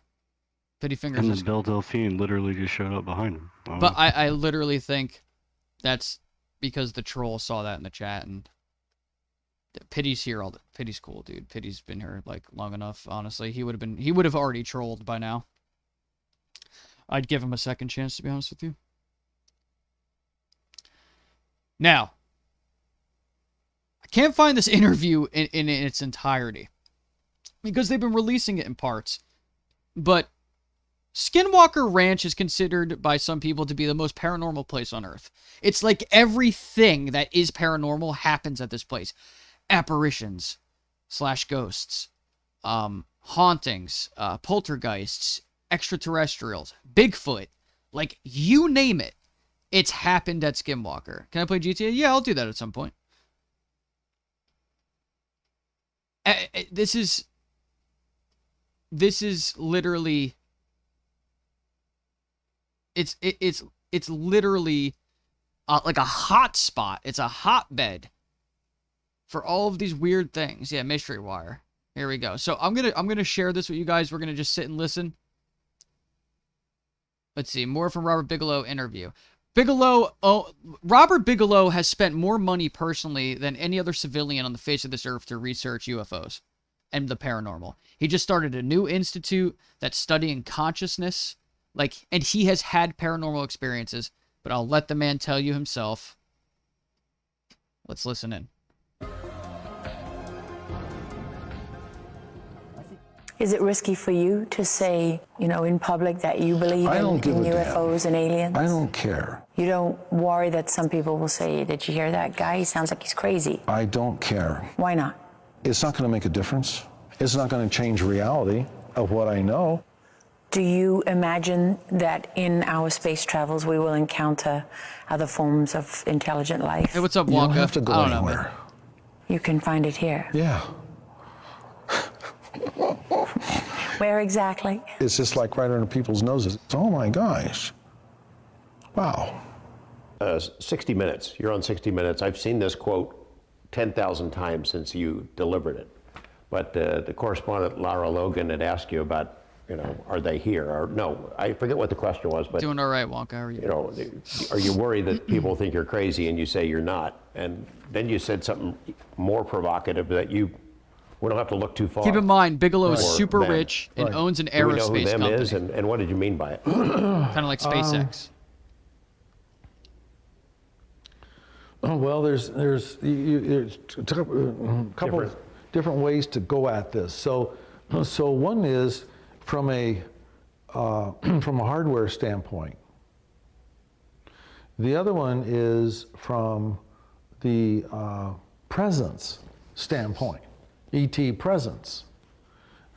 Pity Fingers. And the Belle Delphine literally just showed up behind him. Oh. But I literally think that's because the troll saw that in the chat, and Pity's here all the Pity's cool, dude. Pity's been here like long enough, honestly. He would have already trolled by now. I'd give him a second chance, to be honest with you. Now, I can't find this interview in its entirety, because they've been releasing it in parts. But Skinwalker Ranch is considered by some people to be the most paranormal place on Earth. It's like everything that is paranormal happens at this place. Apparitions / ghosts, hauntings, poltergeists, extraterrestrials, Bigfoot, like you name it, it's happened at Skinwalker. Can I play GTA? Yeah, I'll do that at some point. This is literally, it's literally like a hot spot. It's a hotbed for all of these weird things. Yeah, Mystery Wire. Here we go. So I'm gonna share this with you guys. We're gonna just sit and listen. Let's see, more from Robert Bigelow interview. Robert Bigelow has spent more money personally than any other civilian on the face of this earth to research UFOs and the paranormal. He just started a new institute that's studying consciousness, and he has had paranormal experiences, but I'll let the man tell you himself. Let's listen in. Is it risky for you to say, in public that you believe in UFOs and aliens? I don't care. You don't worry that some people will say, did you hear that guy? He sounds like he's crazy. I don't care. Why not? It's not going to make a difference. It's not going to change reality of what I know. Do you imagine that in our space travels we will encounter other forms of intelligent life? Hey, what's up, Wonka? You don't have to go anywhere. You can find it here. Yeah. Where exactly? It's just like right under people's noses. Oh my gosh. Wow. 60 Minutes. You're on 60 Minutes. I've seen this quote 10,000 times since you delivered it. But the correspondent, Lara Logan, had asked you about, are they here? Or no, I forget what the question was. But doing all right, Wonka. How are you? Are you worried that people think you're crazy? And you say you're not. And then you said something more provocative that we don't have to look too far. Keep in mind, Bigelow is super rich and owns an aerospace company. Do we know who them is, and what did you mean by it? Kind of like SpaceX. Oh well, there's a couple of different ways to go at this. So one is from a hardware standpoint. The other one is from the presence standpoint. ET presence.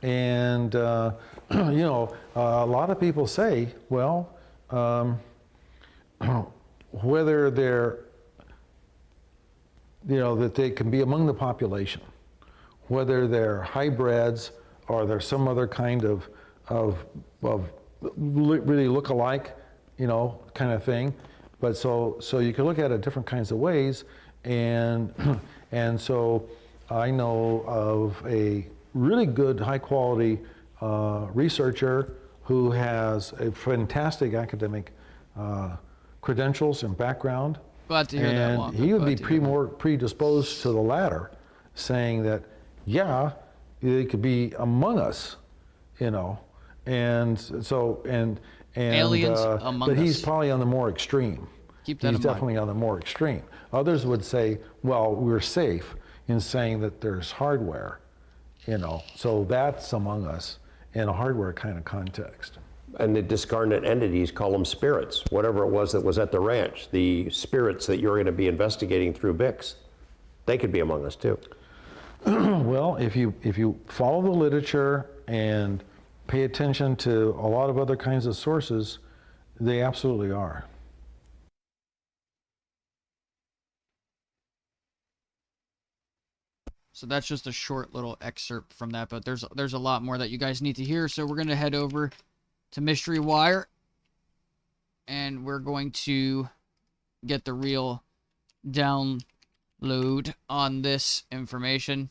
And, a lot of people say, well, whether they're, that they can be among the population, whether they're hybrids or they're some other kind of really look alike, you know, kind of thing. But so you can look at it different kinds of ways, and so I know of a really good, high quality researcher who has a fantastic academic credentials and background. Glad to hear that, and Wonka. he would Glad be to hear that. more predisposed to the latter, saying that, yeah, they could be among us, you know, and so and Aliens among but he's us. probably on the more extreme. Keep that He's in mind. definitely on the more extreme. Others would say, well, we're safe in saying that there's hardware, you know, so that's among us in a hardware kind of context. And the discarnate entities, call them spirits, whatever it was that was at the ranch, the spirits that you're going to be investigating through BICS, they could be among us too. Well, if you follow the literature and pay attention to a lot of other kinds of sources, they absolutely are. So that's just a short little excerpt from that, but there's a lot more that you guys need to hear. So we're gonna head over to Mystery Wire, and we're going to get the real download on this information.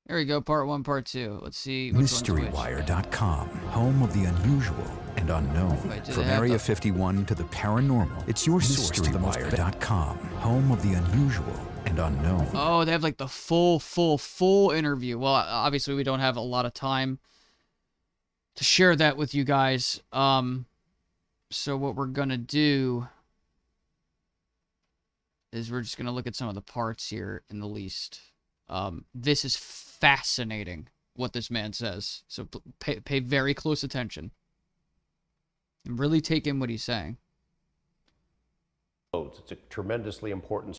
There we go, part 1, part 2. Let's see. which one's which. MysteryWire.com, home of the unusual and unknown. Wait, do they From have Area the- 51 to the paranormal, it's your source to the most. MysteryWire.com, home of the unusual and unknown. Oh, they have like the full interview. Well, obviously we don't have a lot of time to share that with you guys. So what we're gonna do is we're just gonna look at some of the parts here in the least. This is fascinating what this man says. So pay very close attention and really take in what he's saying. It's a tremendously important.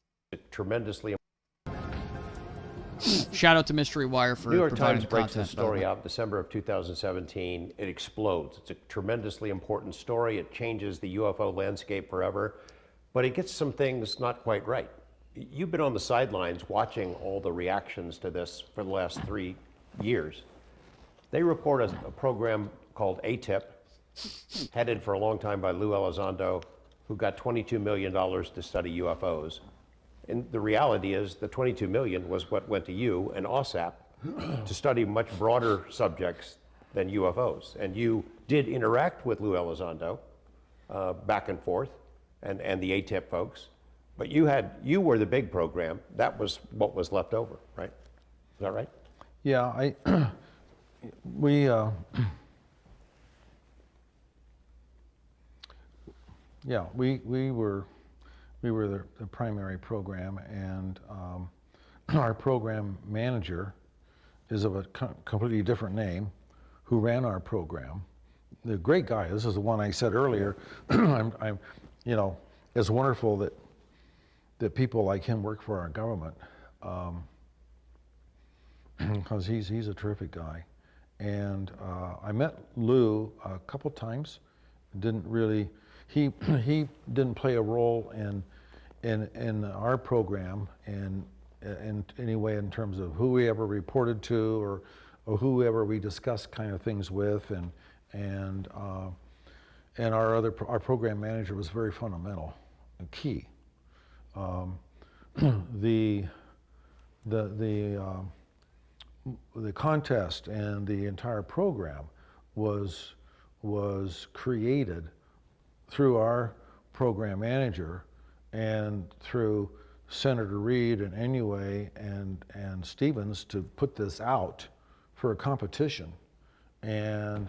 Shout out to Mystery Wire for New York providing Times breaks content, this by the story way. out in December of 2017. It explodes. It's a tremendously important story. It changes the UFO landscape forever, but it gets some things not quite right. You've been on the sidelines watching all the reactions to this for the last 3 years. They report a program called ATIP, headed for a long time by Lou Elizondo, who got $22 million to study UFOs. And the reality is the $22 million was what went to you and OSAP to study much broader subjects than UFOs. And you did interact with Lou Elizondo back and forth and the ATIP folks. But you were the big program. That was what was left over, right? Is that right? Yeah, we were the primary program, and our program manager is of a completely different name, who ran our program. The great guy. This is the one I said earlier. I'm, you know, it's wonderful that people like him work for our government, because he's a terrific guy. And I met Lou a couple times. Didn't really, he didn't play a role in our program in any way in terms of who we ever reported to or whoever we discussed kind of things with, and our program manager was very fundamental and key. The contest and the entire program was created through our program manager and through Senator Reid and Inouye and Stevens to put this out for a competition, and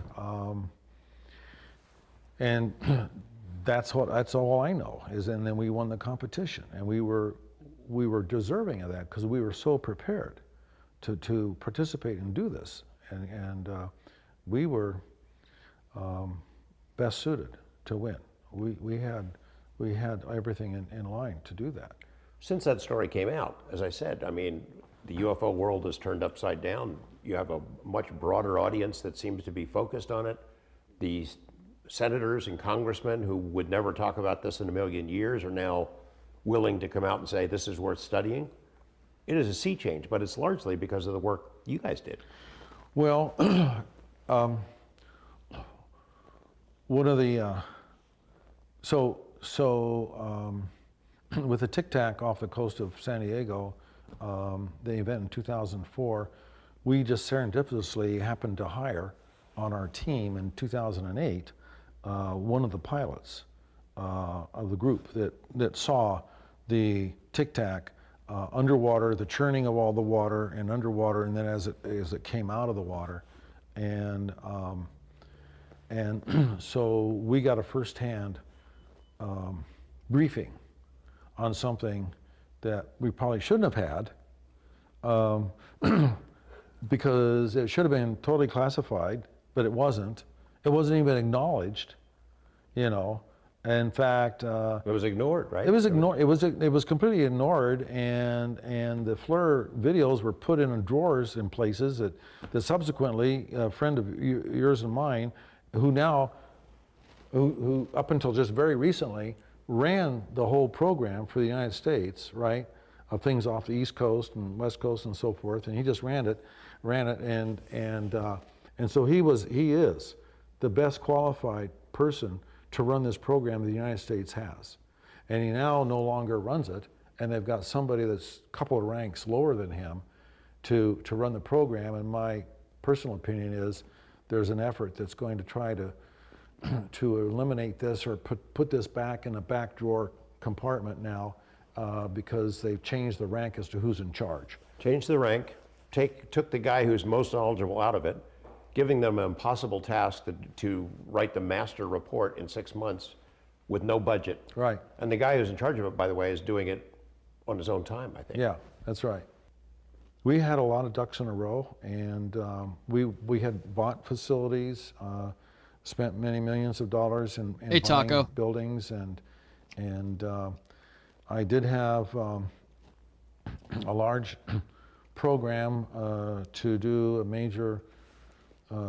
that's all I know is. And then we won the competition, and we were deserving of that because we were so prepared to participate and do this, and we were best suited to win. We had everything in line to do that. Since that story came out, as I said, I mean, the UFO world is turned upside down. You have a much broader audience that seems to be focused on it. These senators and congressmen who would never talk about this in a million years are now willing to come out and say this is worth studying. It is a sea change, but it's largely because of the work you guys did. Well, one of the with the Tic Tac off the coast of San Diego, the event in 2004, we just serendipitously happened to hire on our team in 2008 one of the pilots of the group that saw the Tic Tac underwater, the churning of all the water and underwater, and then as it came out of the water, and so we got a firsthand briefing on something that we probably shouldn't have had, because it should have been totally classified, but it wasn't. It wasn't even acknowledged, you know. In fact, It was ignored, right? it was ignored. It was completely ignored, and the FLIR videos were put in drawers in places that subsequently a friend of yours and mine, who up until just very recently ran the whole program for the United States, right, of things off the East Coast and West Coast and so forth, and he just ran it, and so he is the best qualified person to run this program the United States has. And he now no longer runs it, and they've got somebody that's a couple of ranks lower than him to run the program. And my personal opinion is there's an effort that's going to try to eliminate this or put this back in a back drawer compartment now, because they've changed the rank as to who's in charge. Changed the rank, took the guy who's most knowledgeable out of it, giving them an impossible task to write the master report in 6 months with no budget. Right. And the guy who's in charge of it, by the way, is doing it on his own time, I think. Yeah, that's right. We had a lot of ducks in a row, and we had bought facilities, spent many millions of dollars in Hey, buying Taco. buildings, and I did have a large program to do a major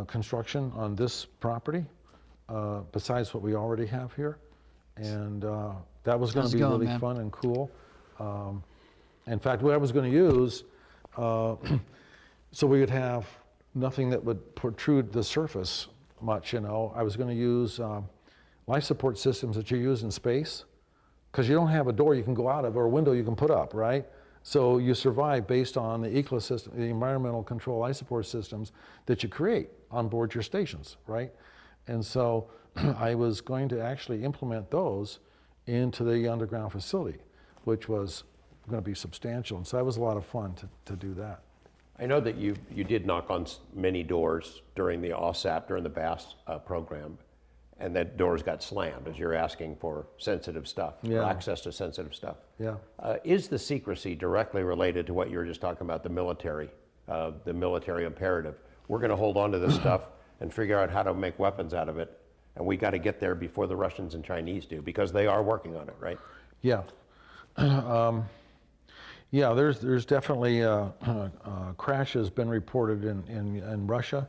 construction on this property, besides what we already have here, and that was going How's to it be going, really man? fun and cool. In fact, what I was going to use, so we would have nothing that would protrude the surface much, you know, I was going to use life support systems that you use in space, because you don't have a door you can go out of or a window you can put up, right? So you survive based on the ecosystem, the environmental control life support systems that you create on board your stations, right? And so I was going to actually implement those into the underground facility, which was going to be substantial. And so that was a lot of fun to do that. I know that you did knock on many doors during the OSAP, during the BASS program, and that doors got slammed as you're asking for sensitive stuff, Yeah. or access to sensitive stuff. Yeah. Is the secrecy directly related to what you were just talking about, the military imperative? We're going to hold on to this stuff and figure out how to make weapons out of it, and we got to get there before the Russians and Chinese do, because they are working on it, right? Yeah. Yeah, there's definitely crashes been reported in Russia,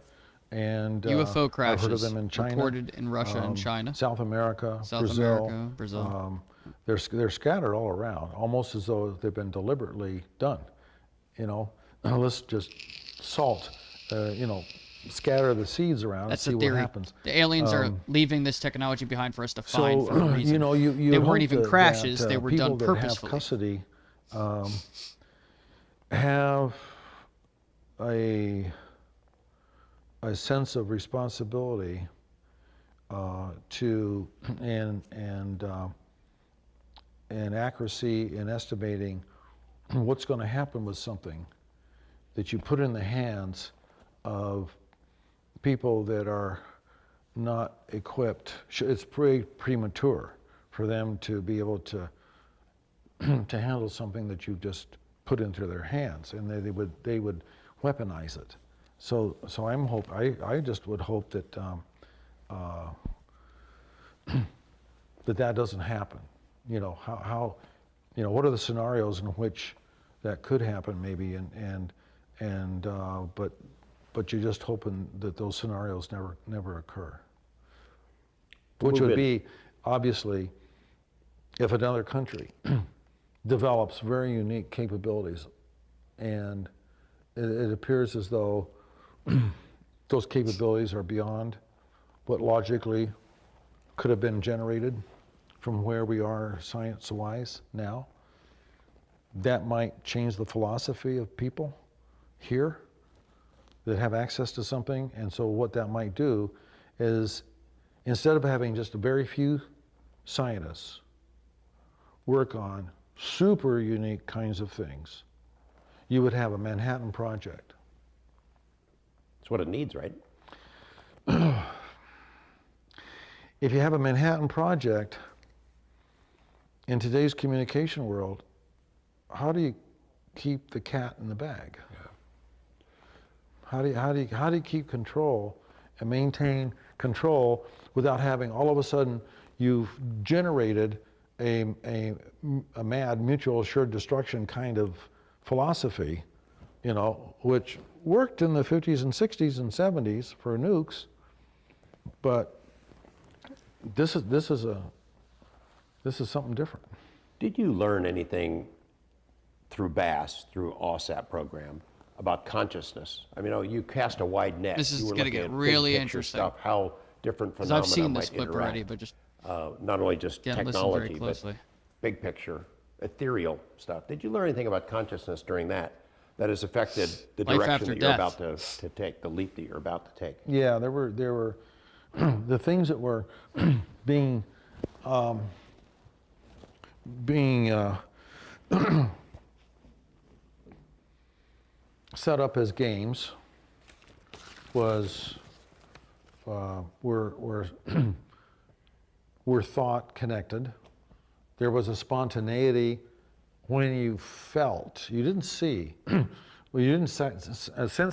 and UFO I've crashes heard of them in China, reported in Russia and China. South America, South Brazil. America, Brazil. They're scattered all around, almost as though they've been deliberately done. You know, let's just scatter the seeds around That's and the see theory. what happens. The aliens are leaving this technology behind for us to find for a reason. You know, you they hope weren't even that crashes; they were people done that purposefully. have custody have a sense of responsibility to and accuracy in estimating what's going to happen with something that you put in the hands of people that are not equipped. It's pretty premature for them to be able to handle something that you've just put into their hands, and they would weaponize it. So I just would hope that that doesn't happen. You know, how what are the scenarios in which that could happen maybe, but you're just hoping that those scenarios never occur. Which would be, obviously, if another country develops very unique capabilities, and it appears as though those capabilities are beyond what logically could have been generated from where we are science-wise now. That might change the philosophy of people here that have access to something. And so what that might do is, instead of having just a very few scientists work on super unique kinds of things, you would have a Manhattan Project. That's what it needs, right? If you have a Manhattan Project in today's communication world, how do you keep the cat in the bag? How do you keep control and maintain control without having all of a sudden you've generated a mad mutual assured destruction kind of philosophy, you know, which worked in the 50s and 60s and 70s for nukes, but this is something different. Did you learn anything through BASS, through OSAP program, about consciousness? I mean, you cast a wide net. This is You were gonna looking get at big really picture interesting. Stuff, how different 'Cause phenomena I've seen might this clip interact. already, but just not only just again, listen technology, very closely. but big picture, ethereal stuff. Did you learn anything about consciousness during that has affected the Life direction after that you're death. about to take, the leap that you're about to take? Yeah, there were the things that were being set up as games were thought connected. There was a spontaneity when you felt. You didn't see. Well, you didn't sense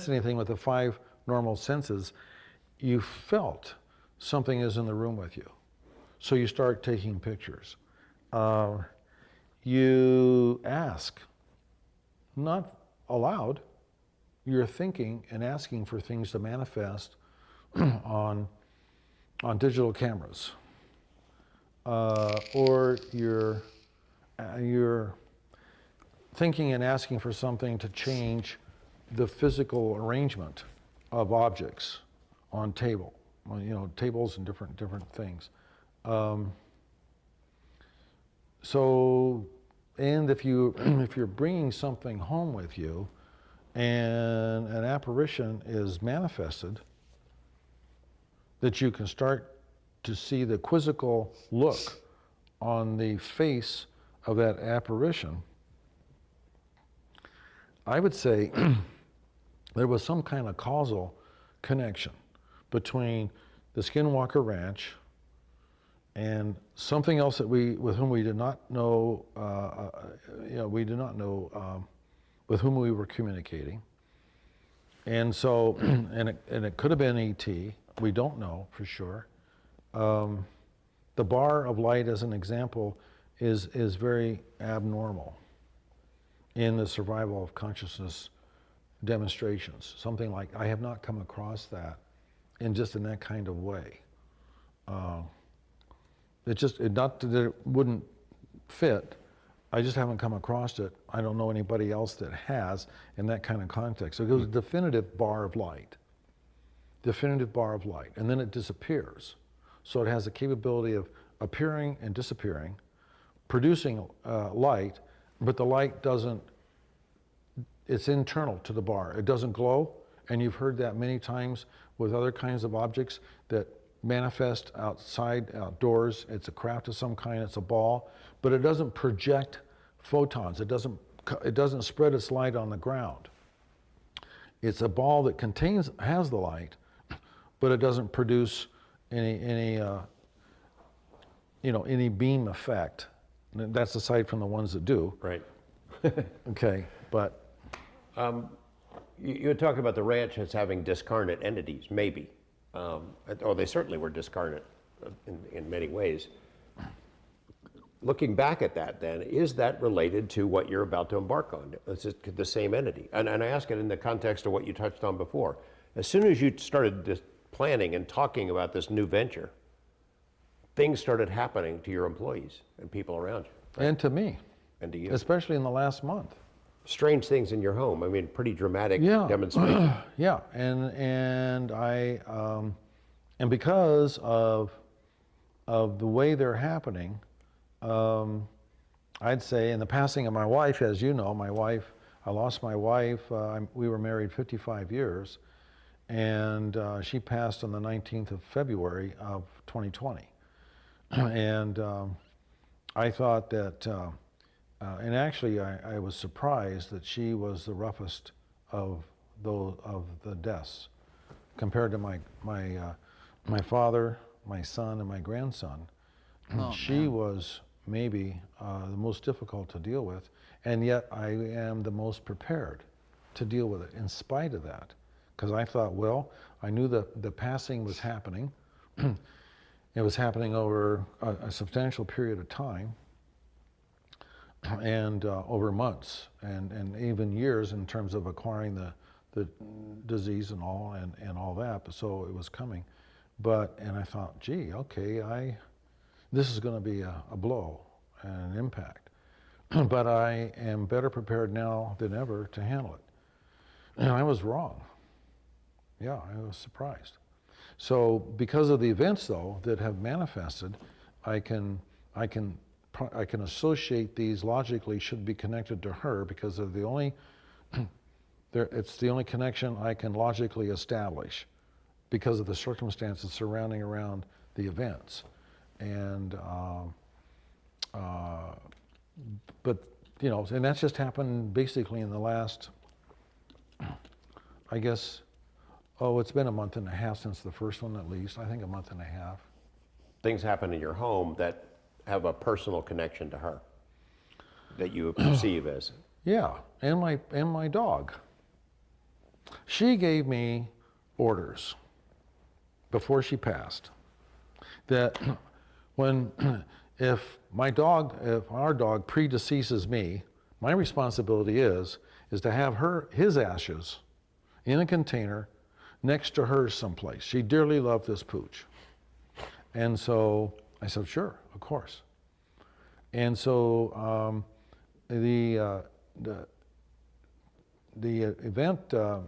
anything with the 5 normal senses. You felt something is in the room with you. So you start taking pictures. You ask, not aloud, you're thinking and asking for things to manifest on digital cameras. Or you're thinking and asking for something to change the physical arrangement of objects on tables and different things. And if you're bringing something home with you, and an apparition is manifested, that you can start to see the quizzical look on the face of that apparition, I would say there was some kind of causal connection between the Skinwalker Ranch and something else that with whom we did not know, with whom we were communicating. And so, and it could have been ET, we don't know for sure. The bar of light, as an example, is very abnormal in the survival of consciousness demonstrations. Something like, I have not come across that in that kind of way. Not that it wouldn't fit, I just haven't come across it. I don't know anybody else that has in that kind of context. So it was a definitive bar of light, and then it disappears. So it has the capability of appearing and disappearing, producing light, but the light doesn't, it's internal to the bar. It doesn't glow, and you've heard that many times with other kinds of objects that manifest outside, outdoors. It's a craft of some kind, it's a ball, but it doesn't project photons. It doesn't spread its light on the ground. It's a ball that has the light, but it doesn't produce any beam effect. That's aside from the ones that do. Right. Okay, but you had talked about the ranch as having discarnate entities, maybe. They certainly were discarnate in many ways. Looking back at that then, is that related to what you're about to embark on? Is it the same entity? And I ask it in the context of what you touched on before. As soon as you started planning and talking about this new venture, things started happening to your employees and people around you. and to me. And to you? especially in the last month. Strange things in your home. I mean, pretty dramatic Yeah. demonstration. Yeah, and I and because of the way they're happening, I'd say, in the passing of my wife, as you know, I lost my wife. We were married 55 years, and she passed on the 19th of February of 2020. And I thought that, and actually I was surprised that she was the roughest of the deaths compared to my father, my son, and my grandson. Oh, She man. was maybe the most difficult to deal with, and yet I am the most prepared to deal with it in spite of that. Because I thought, well, I knew the passing was happening. It was happening over a substantial period of time, and over months, and even years in terms of acquiring the disease and all that. So it was coming. And I thought, gee, okay, this is going to be a blow and an impact. But I am better prepared now than ever to handle it. And I was wrong. Yeah, I was surprised. So because of the events, though, that have manifested, I can associate these logically, should be connected to her, because of the only, it's the only connection I can logically establish because of the circumstances surrounding around the events. And but you know, and that's just happened basically in the last, I guess, it's been a month and a half since the first one, at least. I think a month and a half. Things happen in your home that have a personal connection to her that you perceive as. Yeah, and my dog. She gave me orders before she passed that if our dog predeceases me, my responsibility is to have his ashes in a container next to hers someplace. She dearly loved this pooch. And so I said, sure, of course. And so the event,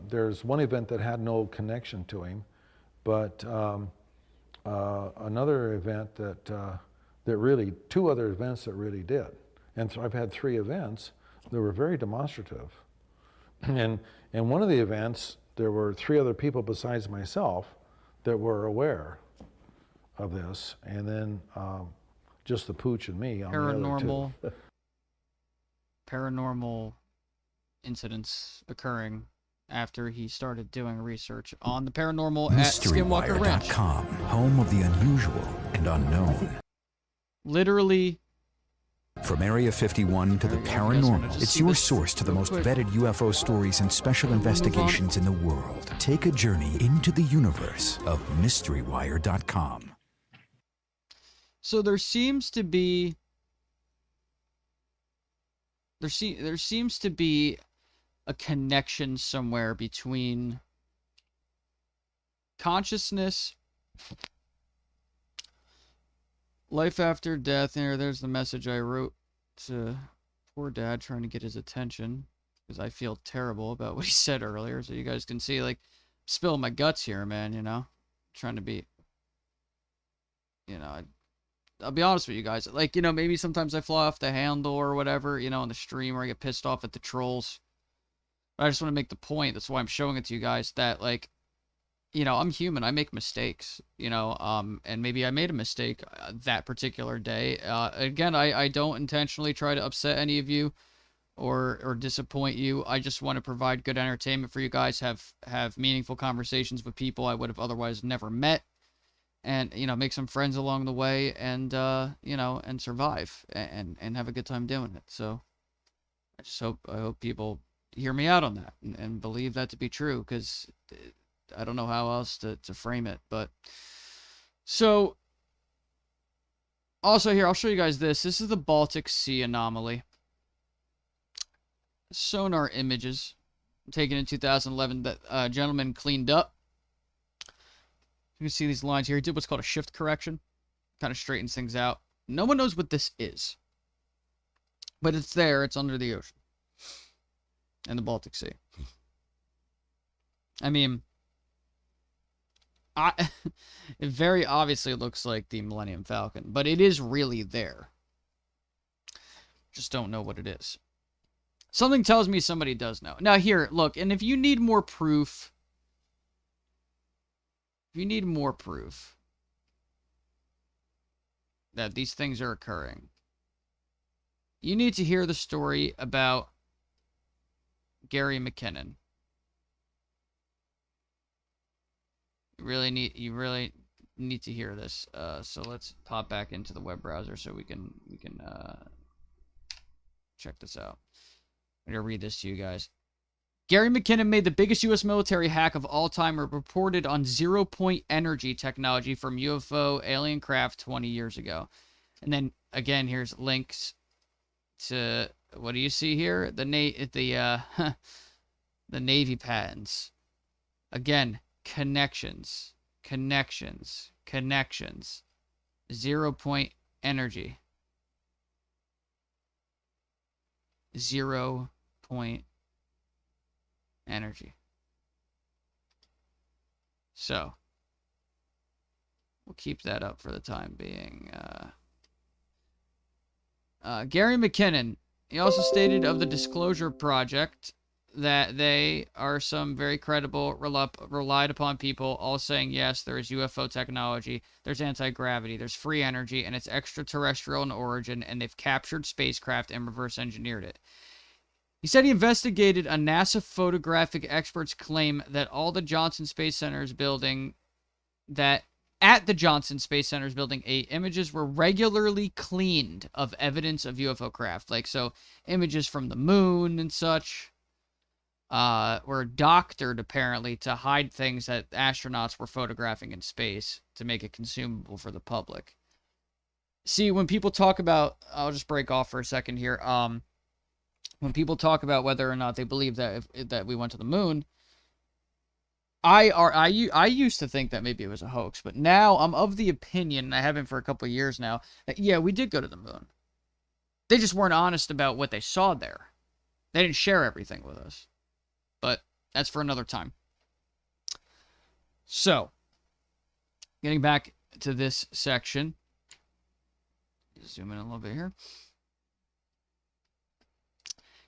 there's one event that had no connection to him, but another event that really, two other events that really did. And so I've had three events that were very demonstrative. And one of the events, there were three other people besides myself that were aware of this, and then just the pooch and me on the other two. Paranormal incidents occurring after he started doing research on the paranormal at Skinwalker Ranch. MysteryWire.com, home of the unusual and unknown. Literally, From Area 51 to the paranormal, it's your source to the most vetted UFO stories and special investigations in the world. Take a journey into the universe of MysteryWire.com. so there seems to be a connection somewhere between consciousness, life after death. There's the message I wrote to poor Dad, trying to get his attention because I feel terrible about what he said earlier. So you guys can see, like, spilling my guts here, man. You know, trying to be, you know, I'll be honest with you guys. Like, you know, maybe sometimes I fly off the handle or whatever, you know, in the stream, or I get pissed off at the trolls. But I just want to make the point. That's why I'm showing it to you guys, that, like, you know, I'm human. I make mistakes, you know, and maybe I made a mistake that particular day. Again, I don't intentionally try to upset any of you or disappoint you. I just want to provide good entertainment for you guys, have meaningful conversations with people I would have otherwise never met, and, you know, make some friends along the way, and, you know, and survive and have a good time doing it. So I hope people hear me out on that and believe that to be true, because I don't know how else to frame it. But so also here, I'll show you guys this. This is the Baltic Sea anomaly. Sonar images taken in 2011 that a gentleman cleaned up. You can see these lines here. He did what's called a shift correction. Kind of straightens things out. No one knows what this is. But it's there. It's under the ocean. And the Baltic Sea. I mean, it very obviously looks like the Millennium Falcon, but it is really there. Just don't know what it is. Something tells me somebody does know. Now here, look, and if you need more proof, that these things are occurring, you need to hear the story about Gary McKinnon. You really need to hear this. So let's pop back into the web browser so we can check this out. I'm gonna read this to you guys. Gary McKinnon made the biggest U.S. military hack of all time, reported on zero-point energy technology from UFO alien craft 20 years ago. And then again, here's links to, what do you see here? The Navy patents. Again, connections. 0-point energy. 0-point energy. So, we'll keep that up for the time being. Gary McKinnon, he also stated of the Disclosure Project that they are some very credible, relied upon people, all saying, yes, there is UFO technology, there's anti-gravity, there's free energy, and it's extraterrestrial in origin, and they've captured spacecraft and reverse engineered it. He said he investigated a NASA photographic expert's claim that at the Johnson Space Center's Building 8, images were regularly cleaned of evidence of UFO craft. Like, so images from the moon and such were doctored, apparently, to hide things that astronauts were photographing in space to make it consumable for the public. See, when people talk about, I'll just break off for a second here. When people talk about whether or not they believe that we went to the moon, I used to think that maybe it was a hoax, but now I'm of the opinion, and I have been for a couple of years now, that yeah, we did go to the moon. They just weren't honest about what they saw there. They didn't share everything with us. But that's for another time. So, getting back to this section. Zoom in a little bit here.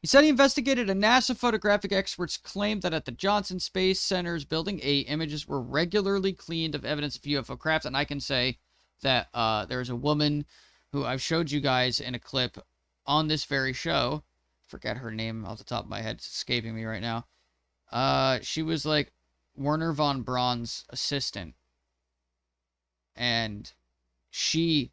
He said he investigated a NASA photographic expert's claim that at the Johnson Space Center's Building 8, images were regularly cleaned of evidence of UFO craft. And I can say that there's a woman who I've showed you guys in a clip on this very show. Forget her name off the top of my head. It's escaping me right now. She was like Werner von Braun's assistant. And she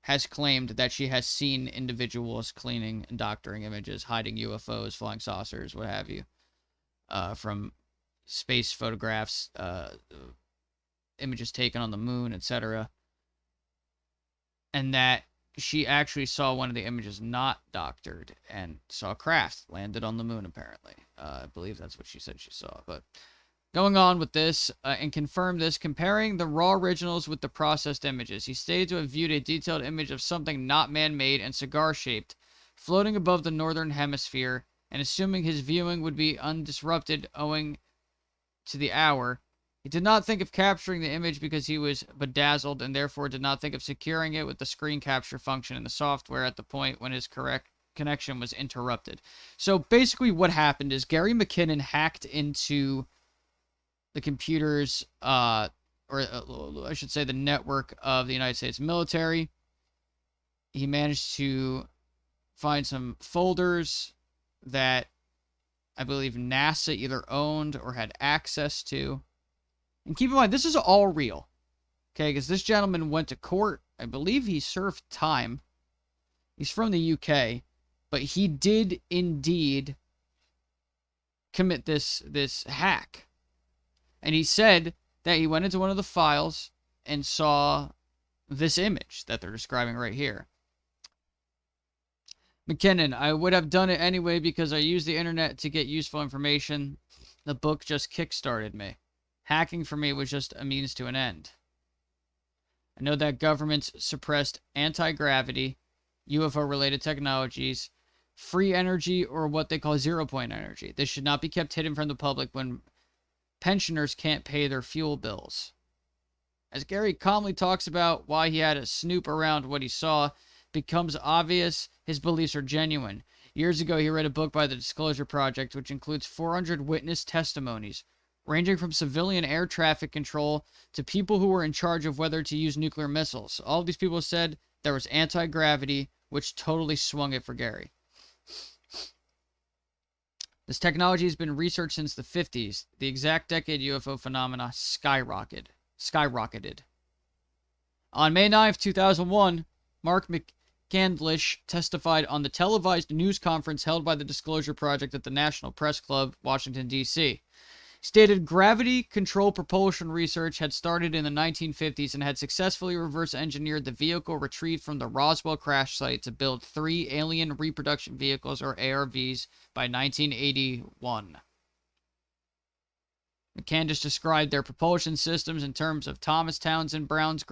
has claimed that she has seen individuals cleaning and doctoring images, hiding UFOs, flying saucers, what have you, from space photographs, images taken on the moon, etc. And that she actually saw one of the images not doctored and saw a craft landed on the moon, apparently. I believe that's what she said she saw. But going on with this, and confirmed this, comparing the raw originals with the processed images. He stated to have viewed a detailed image of something not man-made and cigar-shaped, floating above the northern hemisphere, and assuming his viewing would be undisrupted owing to the hour, he did not think of capturing the image because he was bedazzled, and therefore did not think of securing it with the screen capture function in the software at the point when his correct connection was interrupted. So basically what happened is Gary McKinnon hacked into the computers, or I should say the network of the United States military. He managed to find some folders that I believe NASA either owned or had access to. And keep in mind, this is all real. Okay, because this gentleman went to court. I believe he served time. He's from the UK. But he did indeed commit this hack. And he said that he went into one of the files and saw this image that they're describing right here. McKinnon, I would have done it anyway because I use the internet to get useful information. The book just kickstarted me. Hacking for me was just a means to an end. I know that governments suppressed anti-gravity, UFO-related technologies, free energy, or what they call zero-point energy. This should not be kept hidden from the public when pensioners can't pay their fuel bills. As Gary calmly talks about why he had to snoop around what he saw, becomes obvious his beliefs are genuine. Years ago, he read a book by the Disclosure Project, which includes 400 witness testimonies, ranging from civilian air traffic control to people who were in charge of whether to use nuclear missiles. All of these people said there was anti-gravity, which totally swung it for Gary. This technology has been researched since the 50s, the exact decade UFO phenomena skyrocketed. On May 9th, 2001, Mark McCandlish testified on the televised news conference held by the Disclosure Project at the National Press Club, Washington, D.C. Stated gravity control propulsion research had started in the 1950s and had successfully reverse engineered the vehicle retrieved from the Roswell crash site to build 3 alien reproduction vehicles, or ARVs, by 1981. McCandlish described their propulsion systems in terms of Thomas Townsend Brown's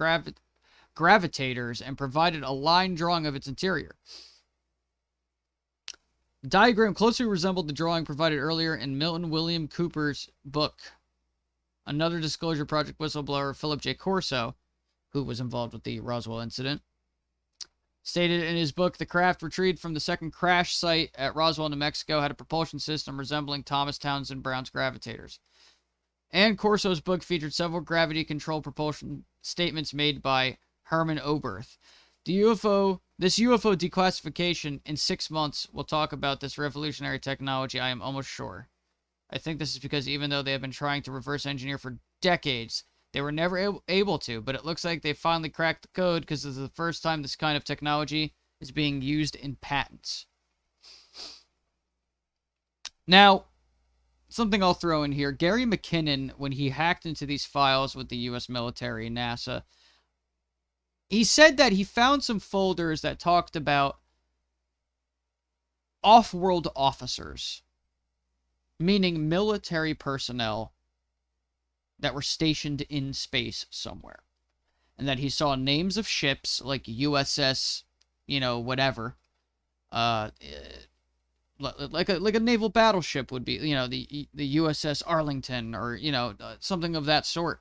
gravitators and provided a line drawing of its interior. The diagram closely resembled the drawing provided earlier in Milton William Cooper's book. Another Disclosure Project whistleblower, Philip J. Corso, who was involved with the Roswell incident, stated in his book, the craft retrieved from the second crash site at Roswell, New Mexico, had a propulsion system resembling Thomas Townsend Brown's gravitators. And Corso's book featured several gravity control propulsion statements made by Herman Oberth. This UFO declassification in 6 months will talk about this revolutionary technology, I am almost sure. I think this is because even though they have been trying to reverse engineer for decades, they were never able to, but it looks like they finally cracked the code because this is the first time this kind of technology is being used in patents. Now, something I'll throw in here. Gary McKinnon, when he hacked into these files with the U.S. military and NASA, he said that he found some folders that talked about off-world officers, meaning military personnel that were stationed in space somewhere. And that he saw names of ships like USS, whatever, like a naval battleship would be, the USS Arlington or, something of that sort.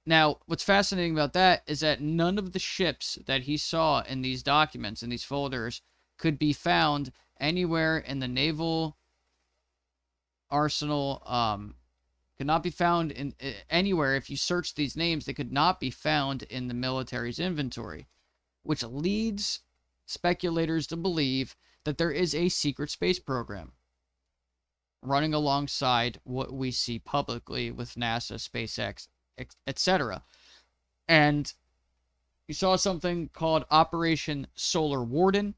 Now, what's fascinating about that is that none of the ships that he saw in these documents, in these folders, could be found anywhere in the naval arsenal, could not be found in anywhere. If you search these names, they could not be found in the military's inventory, which leads speculators to believe that there is a secret space program running alongside what we see publicly with NASA, SpaceX, etc. And you saw something called Operation Solar Warden,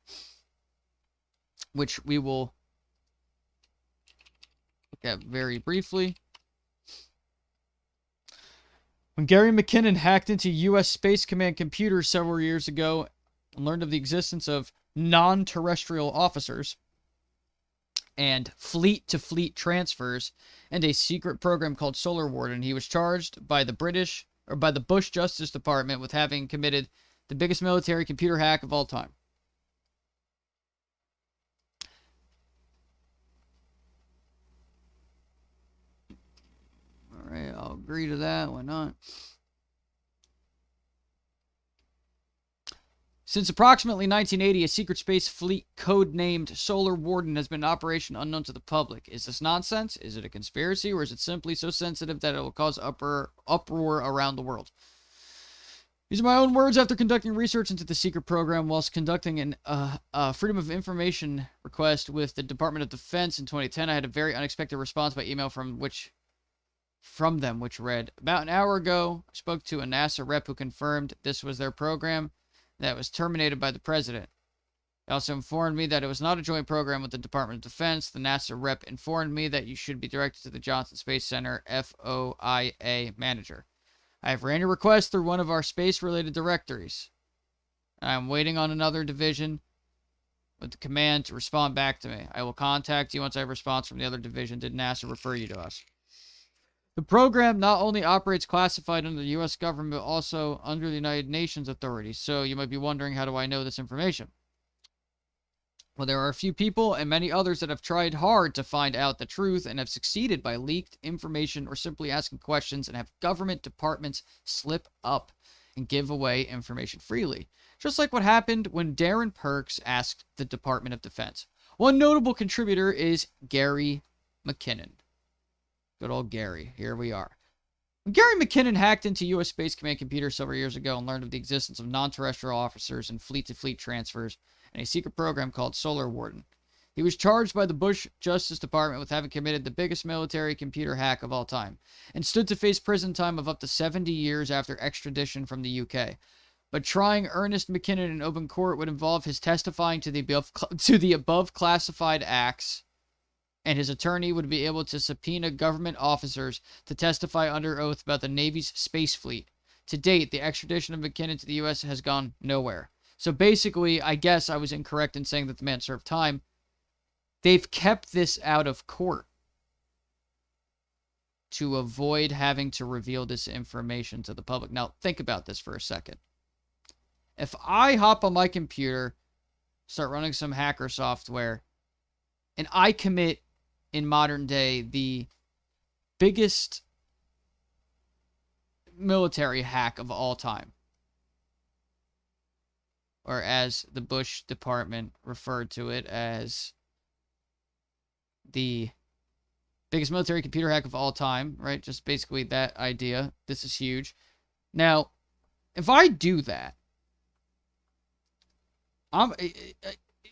which we will look at very briefly. When Gary McKinnon hacked into U.S. Space Command computers several years ago and learned of the existence of non-terrestrial officers and fleet-to-fleet transfers and a secret program called Solar Warden, he was charged by the Bush Justice Department with having committed the biggest military computer hack of all time. All right, I'll agree to that. Why not? Since approximately 1980, a secret space fleet code-named Solar Warden has been in operation unknown to the public. Is this nonsense? Is it a conspiracy? Or is it simply so sensitive that it will cause uproar around the world? These are my own words after conducting research into the secret program whilst conducting an Freedom of Information request with the Department of Defense in 2010. I had a very unexpected response by email from them, which read, "About an hour ago, I spoke to a NASA rep who confirmed this was their program that was terminated by the president. They also informed me that it was not a joint program with the Department of Defense. The NASA rep informed me that you should be directed to the Johnson Space Center FOIA manager. I have ran your request through one of our space-related directories. I am waiting on another division with the command to respond back to me. I will contact you once I have a response from the other division. Did NASA refer you to us?" The program not only operates classified under the U.S. government, but also under the United Nations authorities. So you might be wondering, how do I know this information? Well, there are a few people and many others that have tried hard to find out the truth and have succeeded by leaked information or simply asking questions and have government departments slip up and give away information freely. Just like what happened when Darren Perks asked the Department of Defense. One notable contributor is Gary McKinnon. Good old Gary. Here we are. When Gary McKinnon hacked into U.S. Space Command computers several years ago and learned of the existence of non-terrestrial officers and fleet-to-fleet transfers and a secret program called Solar Warden, he was charged by the Bush Justice Department with having committed the biggest military computer hack of all time and stood to face prison time of up to 70 years after extradition from the UK. But trying Ernest McKinnon in open court would involve his testifying to the above classified acts, and his attorney would be able to subpoena government officers to testify under oath about the Navy's space fleet. To date, the extradition of McKinnon to the U.S. has gone nowhere. So basically, I guess I was incorrect in saying that the man served time. They've kept this out of court to avoid having to reveal this information to the public. Now, think about this for a second. If I hop on my computer, start running some hacker software, and I commit, in modern day, the biggest military hack of all time, or as the Bush department referred to it as the biggest military computer hack of all time, right? Just basically that idea. This is huge. Now, if I do that,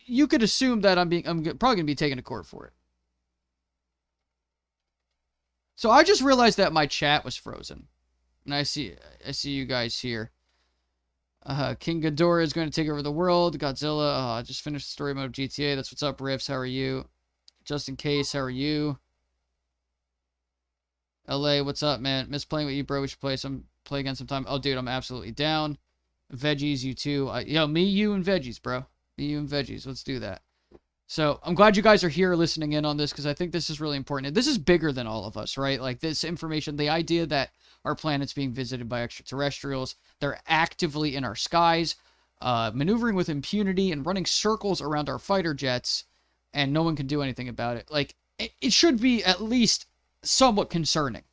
you could assume that I'm probably going to be taken to court for it. So I just realized that my chat was frozen. And I see you guys here. King Ghidorah is going to take over the world. Godzilla, just finished the story mode of GTA. That's what's up, Riffs. How are you? Just in case, how are you? LA, what's up, man? Miss playing with you, bro. We should play again sometime. Oh, dude, I'm absolutely down. Veggies, you too. Me, you, and veggies, bro. Me, you, and veggies. Let's do that. So I'm glad you guys are here listening in on this, because I think this is really important. This is bigger than all of us, right? Like, this information, the idea that our planet's being visited by extraterrestrials, they're actively in our skies, maneuvering with impunity and running circles around our fighter jets, and no one can do anything about it. Like, it should be at least somewhat concerning,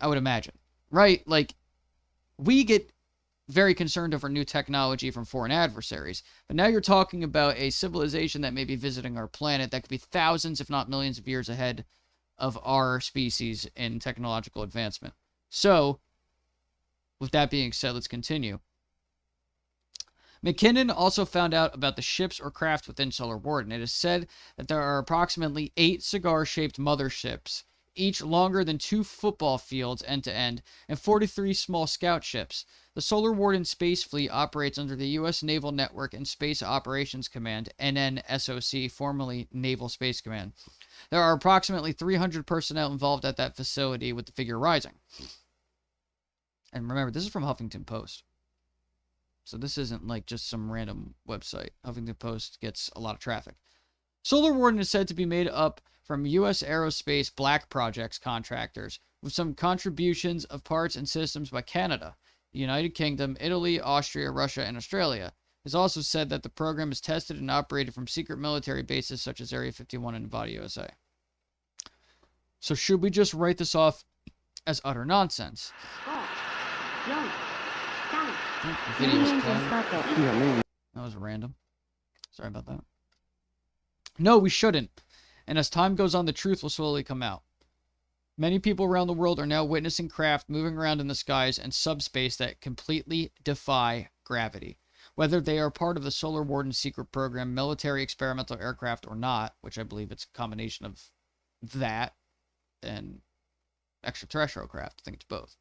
I would imagine, right? Like, we get very concerned over new technology from foreign adversaries, but now you're talking about a civilization that may be visiting our planet that could be thousands, if not millions of years ahead of our species in technological advancement. So, with that being said, let's continue. McKinnon also found out about the ships or craft within Solar Warden. It is said that there are approximately 8 cigar-shaped motherships, each longer than 2 football fields end-to-end, and 43 small scout ships. The Solar Warden Space Fleet operates under the U.S. Naval Network and Space Operations Command, NNSOC, formerly Naval Space Command. There are approximately 300 personnel involved at that facility, with the figure rising. And remember, this is from Huffington Post. So this isn't like just some random website. Huffington Post gets a lot of traffic. Solar Warden is said to be made up from U.S. Aerospace Black Projects contractors, with some contributions of parts and systems by Canada, the United Kingdom, Italy, Austria, Russia, and Australia. It's also said that the program is tested and operated from secret military bases such as Area 51 in Nevada, USA. So should we just write this off as utter nonsense? The video's playing. That was random. Sorry about that. No, we shouldn't. And as time goes on, the truth will slowly come out. Many people around the world are now witnessing craft moving around in the skies and subspace that completely defy gravity. Whether they are part of the Solar Warden secret program, military experimental aircraft, or not, which I believe it's a combination of that and extraterrestrial craft. I think it's both.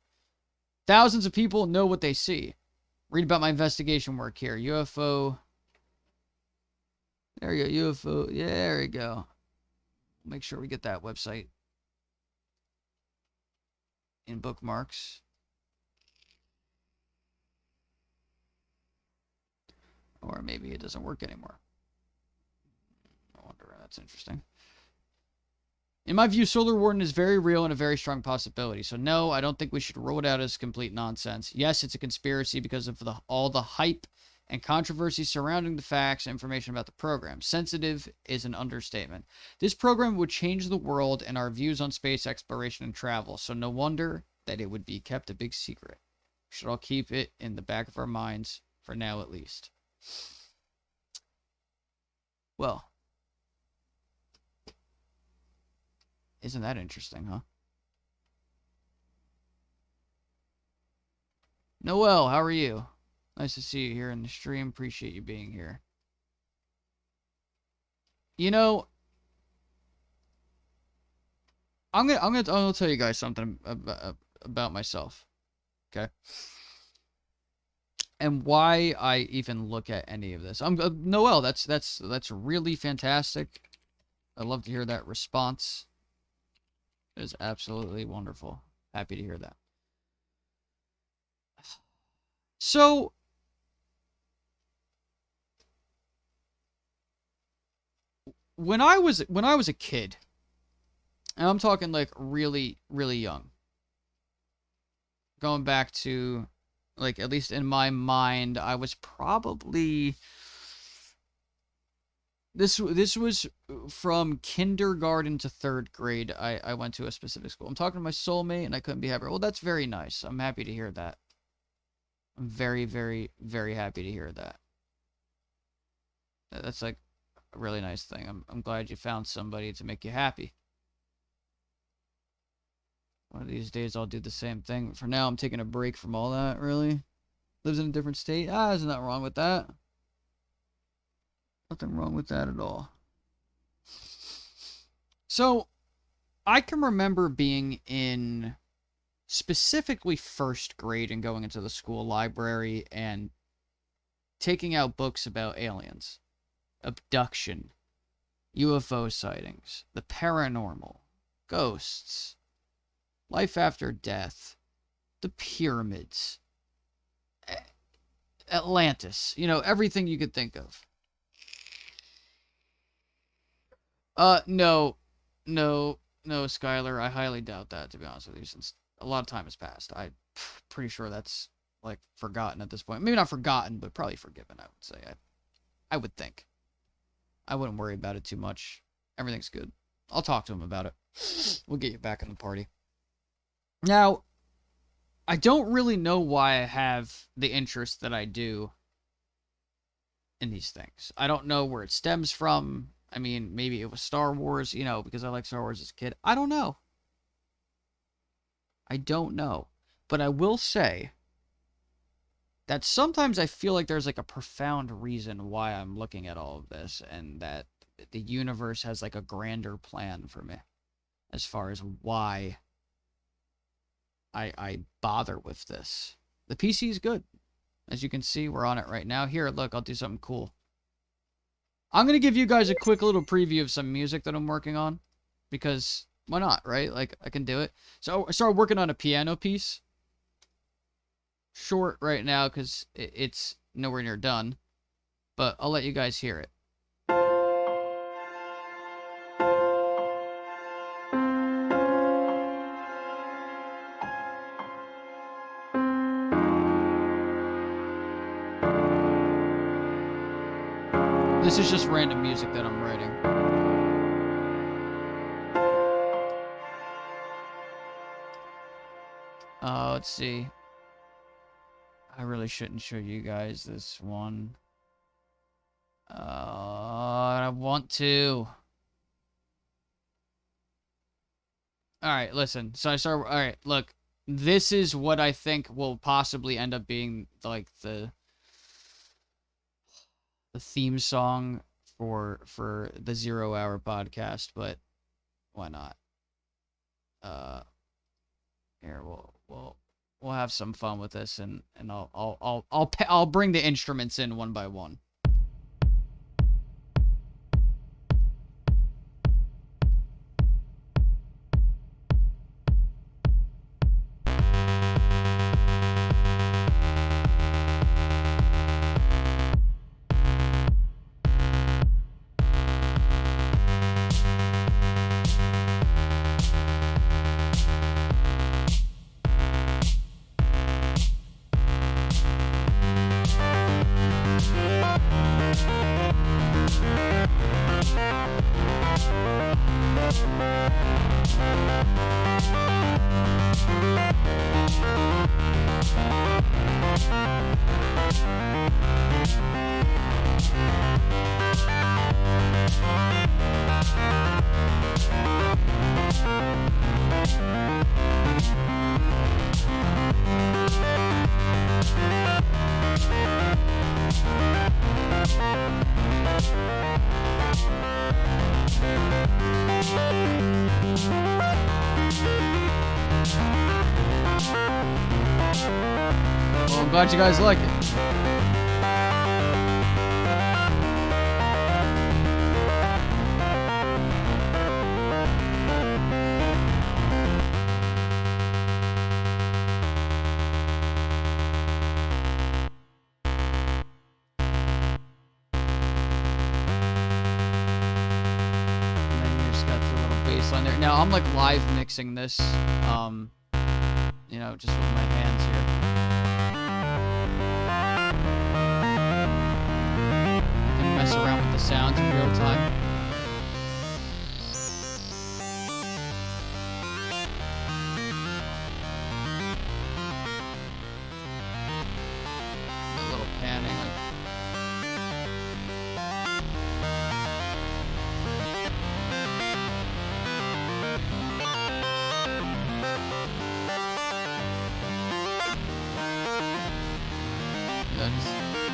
Thousands of people know what they see. Read about my investigation work here. UFO. There you go. UFO. Yeah, there you go. Make sure we get that website in bookmarks. Or maybe it doesn't work anymore. I wonder. That's interesting. In my view, Solar Warden is very real and a very strong possibility. So no, I don't think we should rule it out as complete nonsense. Yes, it's a conspiracy because of all the hype and controversy surrounding the facts and information about the program. Sensitive is an understatement. This program would change the world and our views on space exploration and travel, so no wonder that it would be kept a big secret. We should all keep it in the back of our minds, for now at least. Well, isn't that interesting, huh? Noel, how are you? Nice to see you here in the stream. Appreciate you being here. You know, I'm gonna tell you guys something about myself, okay? And why I even look at any of this. Noel, that's really fantastic. I love to hear that response. It is absolutely wonderful. Happy to hear that. So, when I was a kid, and I'm talking like really, really young, going back to, like, at least in my mind, I was probably, this was from kindergarten to 3rd grade. I went to a specific school. I'm talking to my soulmate, and I couldn't be happier. Well, that's very nice. I'm happy to hear that. I'm very, very, very happy to hear that. That's like a really nice thing. I'm glad you found somebody to make you happy. One of these days I'll do the same thing. But for now, I'm taking a break from all that, really. Lives in a different state. There's nothing wrong with that. Nothing wrong with that at all. So, I can remember being in specifically 1st grade and going into the school library and taking out books about aliens, abduction, UFO sightings, the paranormal, ghosts, life after death, the pyramids, Atlantis, you know, everything you could think of. No, Skylar, I highly doubt that, to be honest with you, since a lot of time has passed. I'm pretty sure that's, like, forgotten at this point. Maybe not forgotten, but probably forgiven, I would say. I would think. I wouldn't worry about it too much. Everything's good. I'll talk to him about it. We'll get you back in the party. Now, I don't really know why I have the interest that I do in these things. I don't know where it stems from. I mean, maybe it was Star Wars, you know, because I like Star Wars as a kid. I don't know. I don't know. But I will say that sometimes I feel like there's like a profound reason why I'm looking at all of this, and that the universe has like a grander plan for me as far as why I bother with this. The PC is good. As you can see, we're on it right now. Here, look, I'll do something cool. I'm going to give you guys a quick little preview of some music that I'm working on, because why not, right? Like, I can do it. So I started working on a piano piece. Short right now because it's nowhere near done, but I'll let you guys hear it. This is just random music that I'm writing. Let's see. I really shouldn't show you guys this one. I want to. Alright, listen. So I started. Alright, look. This is what I think will possibly end up being like the theme song for the 0 Hour podcast, but why not? Here we'll have some fun with this, and I'll bring the instruments in one by one. I'm glad you guys like it. There. Now I'm like live mixing this, you know, just with my hands here. I can mess around with the sounds in real time. A little panning.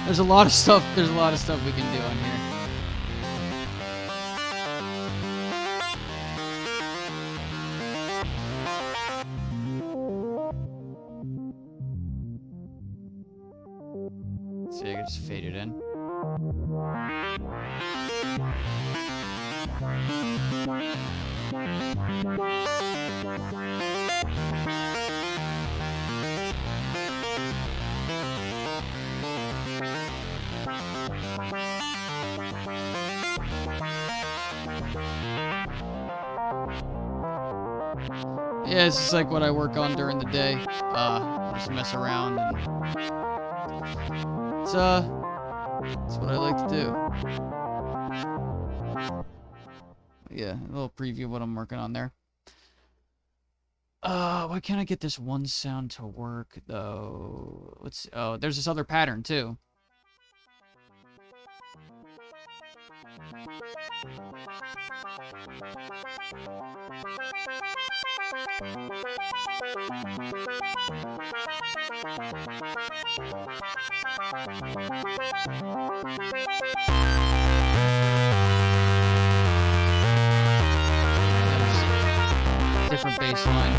There's a lot of stuff. There's a lot of stuff we can do on here. Let's see, I can just fade it in. Yeah, it's just like what I work on during the day. Just mess around and it's what I like to do. Yeah, a little preview of what I'm working on there. Why can't I get this one sound to work though? Let's see. Oh, there's this other pattern too. Different bass line.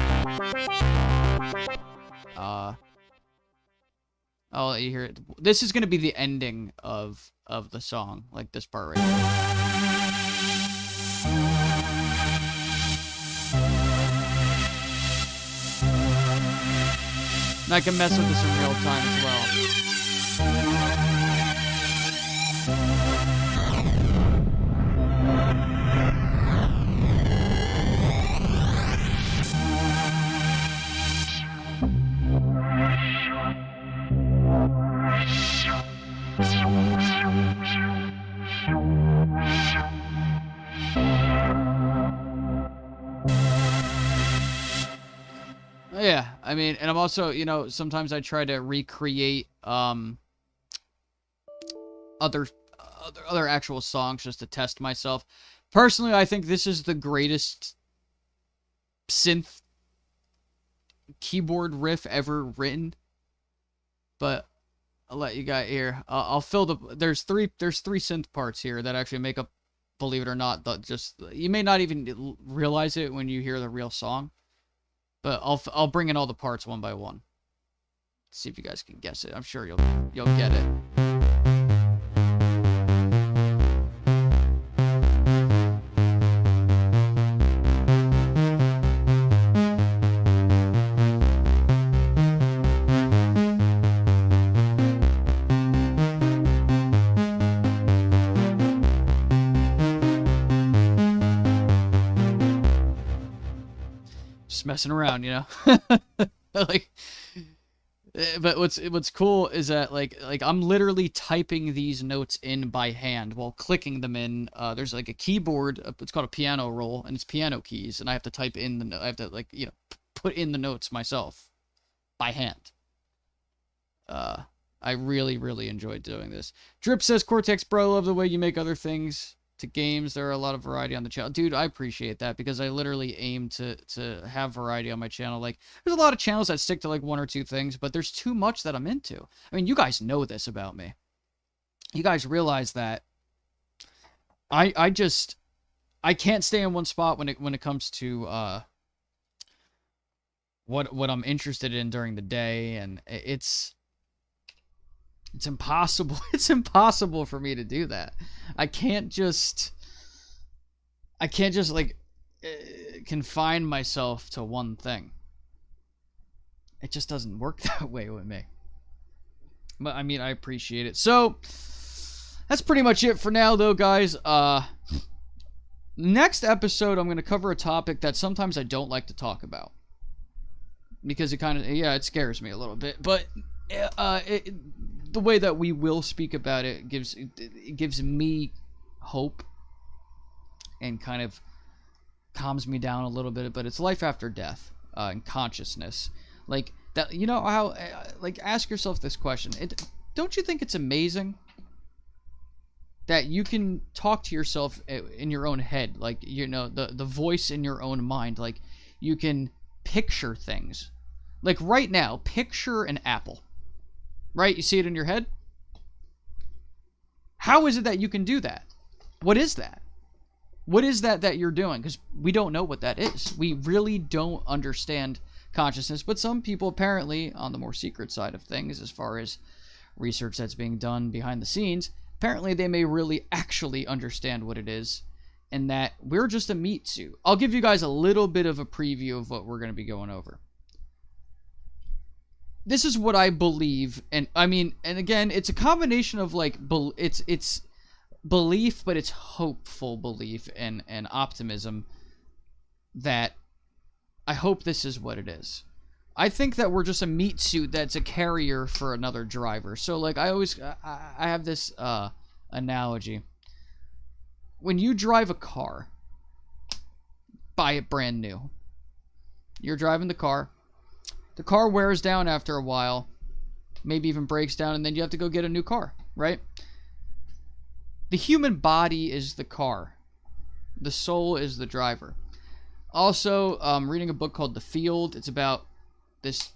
I'll let you hear it. This is gonna be the ending of the song, like this part right here. And I can mess with this in real time as well. Yeah, I mean, and I'm also, you know, sometimes I try to recreate other actual songs just to test myself. Personally, I think this is the greatest synth keyboard riff ever written. But I'll let you guys here. I'll fill the there's three synth parts here that actually make up, believe it or not, just you may not even realize it when you hear the real song. But I'll bring in all the parts one by one. See if you guys can guess it. I'm sure you'll get it. Messing around, you know. Like, but what's cool is that like I'm literally typing these notes in by hand while clicking them in. There's like a keyboard, it's called a piano roll, and it's piano keys, and I have to type in I have to, like, you know, put in the notes myself by hand. I really enjoyed doing this. Drip says, Cortex bro, love the way you make other things to games. There are a lot of variety on the channel. Dude, I appreciate that, because I literally aim to have variety on my channel. Like, there's a lot of channels that stick to like one or two things, but there's too much that I'm into. I mean, you guys know this about me. You guys realize that I can't stay in one spot when it comes to what I'm interested in during the day, and it's It's impossible. It's impossible for me to do that. I can't just like confine myself to one thing. It just doesn't work that way with me. But I mean, I appreciate it. So that's pretty much it for now, though, guys. Next episode, I'm going to cover a topic that sometimes I don't like to talk about. Because it kind of, it scares me a little bit. But the way that we will speak about it gives me hope and kind of calms me down a little bit. But it's life after death and consciousness. Like, that, you know how, like, ask yourself this question. Don't you think it's amazing that you can talk to yourself in your own head? Like, you know, the voice in your own mind. Like, you can picture things. Like, right now, picture an apple. Right? You see it in your head? How is it that you can do that? What is that? What is that you're doing? Because we don't know what that is. We really don't understand consciousness. But some people, apparently, on the more secret side of things, as far as research that's being done behind the scenes, apparently they may really actually understand what it is, and that we're just a meat suit. I'll give you guys a little bit of a preview of what we're going to be going over. This is what I believe, and I mean, and again, it's a combination of like, it's belief, but it's hopeful belief and optimism that I hope this is what it is. I think that we're just a meat suit that's a carrier for another driver. So like, I have this analogy. When you drive a car, buy it brand new. You're driving the car wears down after a while, maybe even breaks down, and then you have to go get a new car, right? The human body is the car. The soul is the driver. Also, reading a book called The Field. It's about this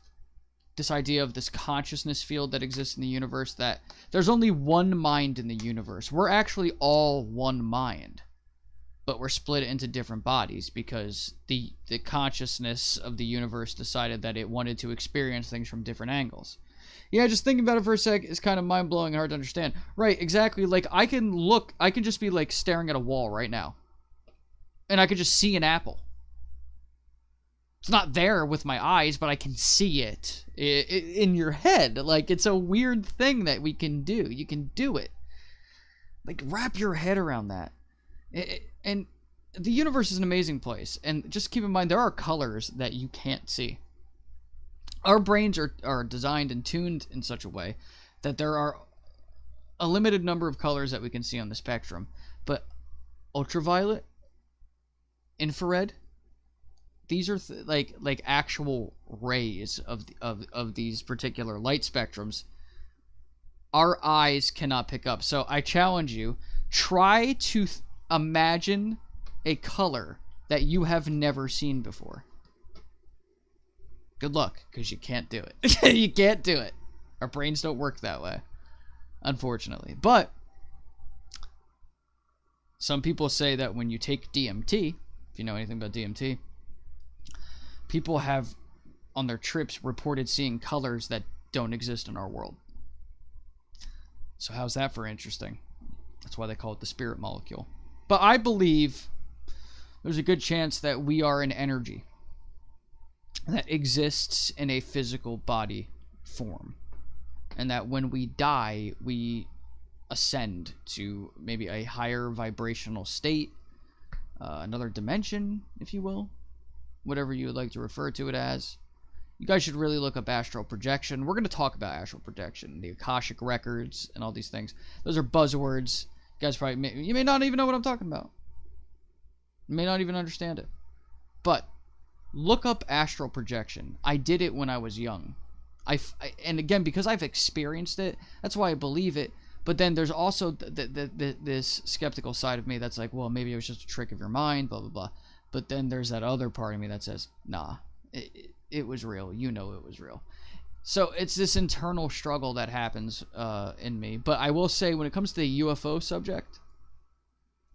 idea of this consciousness field that exists in the universe, that there's only one mind in the universe. We're actually all one mind, but we're split into different bodies because the consciousness of the universe decided that it wanted to experience things from different angles. Yeah, just thinking about it for a sec is kind of mind-blowing and hard to understand. Right, exactly. Like, I can just be like staring at a wall right now, and I could just see an apple. It's not there with my eyes, but I can see it in your head. Like, it's a weird thing that we can do. You can do it. Like, wrap your head around that. And the universe is an amazing place. And just keep in mind, there are colors that you can't see. Our brains are designed and tuned in such a way that there are a limited number of colors that we can see on the spectrum. But ultraviolet, infrared, these are like actual rays of these particular light spectrums. Our eyes cannot pick up. So I challenge you, try to imagine a color that you have never seen before. Good luck, because you can't do it. You can't do it. Our brains don't work that way, unfortunately. But some people say that when you take DMT, if you know anything about DMT, people have on their trips reported seeing colors that don't exist in our world. So how's that for interesting? That's why they call it the spirit molecule. But I believe there's a good chance that we are an energy that exists in a physical body form, and that when we die, we ascend to maybe a higher vibrational state, another dimension, if you will, whatever you would like to refer to it as. You guys should really look up astral projection. We're going to talk about astral projection, the Akashic records, and all these things. Those are buzzwords. You guys you may not even know what I'm talking about. You may not even understand it. But look up astral projection. I did it when I was young. And again, because I've experienced it, that's why I believe it. But then there's also this skeptical side of me that's like, well, maybe it was just a trick of your mind, blah, blah, blah. But then there's that other part of me that says, nah, it was real. You know it was real. So it's this internal struggle that happens in me. But I will say, when it comes to the UFO subject,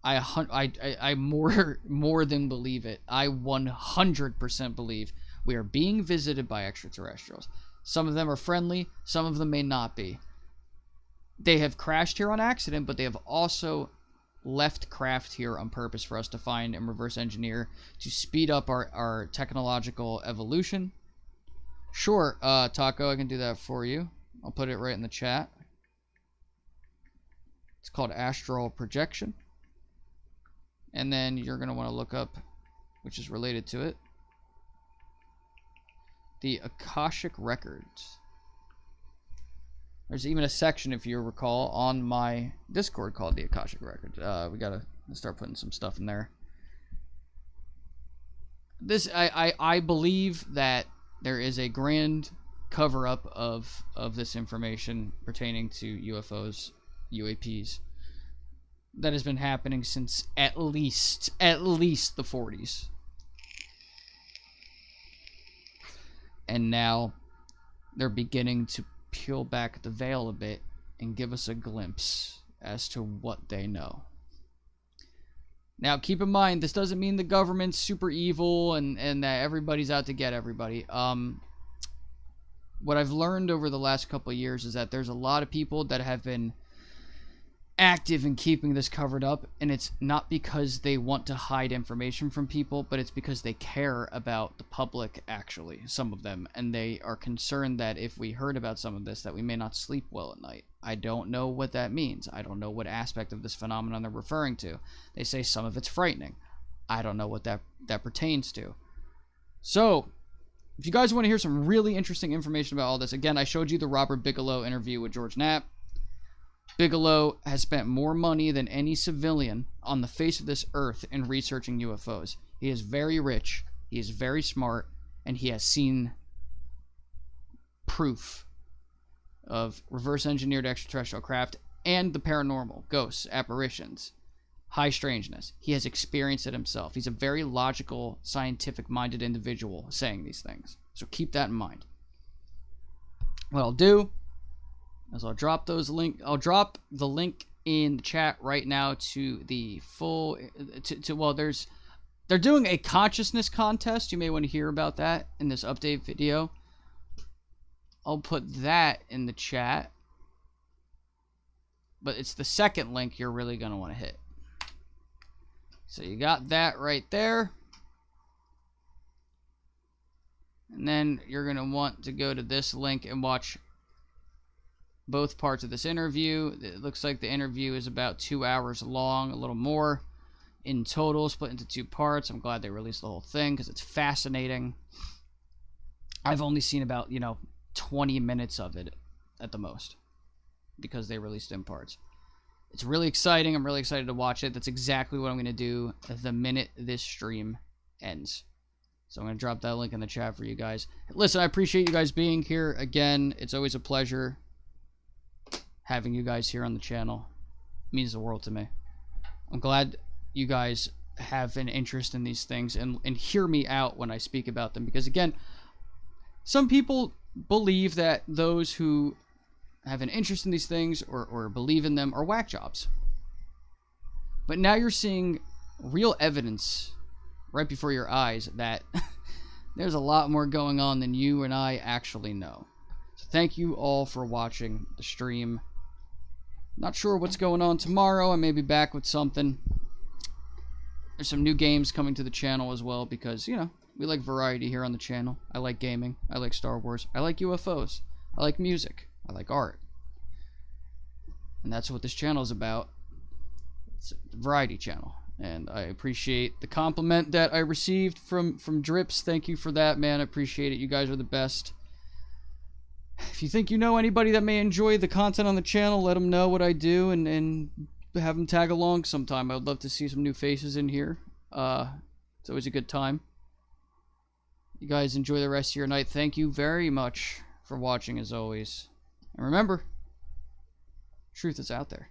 I more than believe it. I 100% believe we are being visited by extraterrestrials. Some of them are friendly. Some of them may not be. they have crashed here on accident, but they have also left craft here on purpose for us to find and reverse engineer to speed up our technological evolution. Sure, Taco, I can do that for you. I'll put it right in the chat. It's called astral projection. And then you're going to want to look up, which is related to it, the Akashic Records. There's even a section, if you recall, on my Discord called the Akashic Records. We got to start putting some stuff in there. This, I believe that there is a grand cover-up of this information pertaining to UFOs, UAPs, that has been happening since at least the 40s. And now they're beginning to peel back the veil a bit and give us a glimpse as to what they know. Now, keep in mind, this doesn't mean the government's super evil and that everybody's out to get everybody. What I've learned over the last couple of years is that there's a lot of people that have been active in keeping this covered up, and it's not because they want to hide information from people, but it's because they care about the public, actually, some of them, and they are concerned that if we heard about some of this, that we may not sleep well at night. I don't know what that means. I don't know what aspect of this phenomenon they're referring to. They say some of it's frightening. I don't know what that pertains to. So, if you guys want to hear some really interesting information about all this, again, I showed you the Robert Bigelow interview with George Knapp. Bigelow has spent more money than any civilian on the face of this earth in researching UFOs. He is very rich, he is very smart, and he has seen proof of reverse-engineered extraterrestrial craft and the paranormal, ghosts, apparitions, high strangeness. He has experienced it himself. He's a very logical, scientific-minded individual saying these things. So keep that in mind. What I'll do is I'll drop the link in the chat right now to the full well, they're doing a consciousness contest. You may want to hear about that in this update video. I'll put that in the chat, but it's the second link you're really going to want to hit. So you got that right there, and then you're going to want to go to this link and watch both parts of this interview. It looks like the interview is about 2 hours long, a little more in total, split into 2 parts. I'm glad they released the whole thing because it's fascinating. I've only seen about 20 minutes of it at the most because they released it in parts. It's really exciting. I'm really excited to watch it. That's exactly what I'm going to do the minute this stream ends. So I'm going to drop that link in the chat for you guys. Listen, I appreciate you guys being here again. It's always a pleasure having you guys here on the channel. It means the world to me. I'm glad you guys have an interest in these things and hear me out when I speak about them, because again, some people believe that those who have an interest in these things or believe in them are whack jobs. But now you're seeing real evidence right before your eyes that there's a lot more going on than you and I actually know. So thank you all for watching the stream. Not sure what's going on tomorrow. I may be back with something. There's some new games coming to the channel as well because, we like variety here on the channel. I like gaming. I like Star Wars. I like UFOs. I like music. I like art. And that's what this channel is about. It's a variety channel. And I appreciate the compliment that I received from Drips. Thank you for that, man. I appreciate it. You guys are the best. If you think you know anybody that may enjoy the content on the channel, let them know what I do and have them tag along sometime. I would love to see some new faces in here. It's always a good time. You guys enjoy the rest of your night. Thank you very much for watching as always. And remember, truth is out there.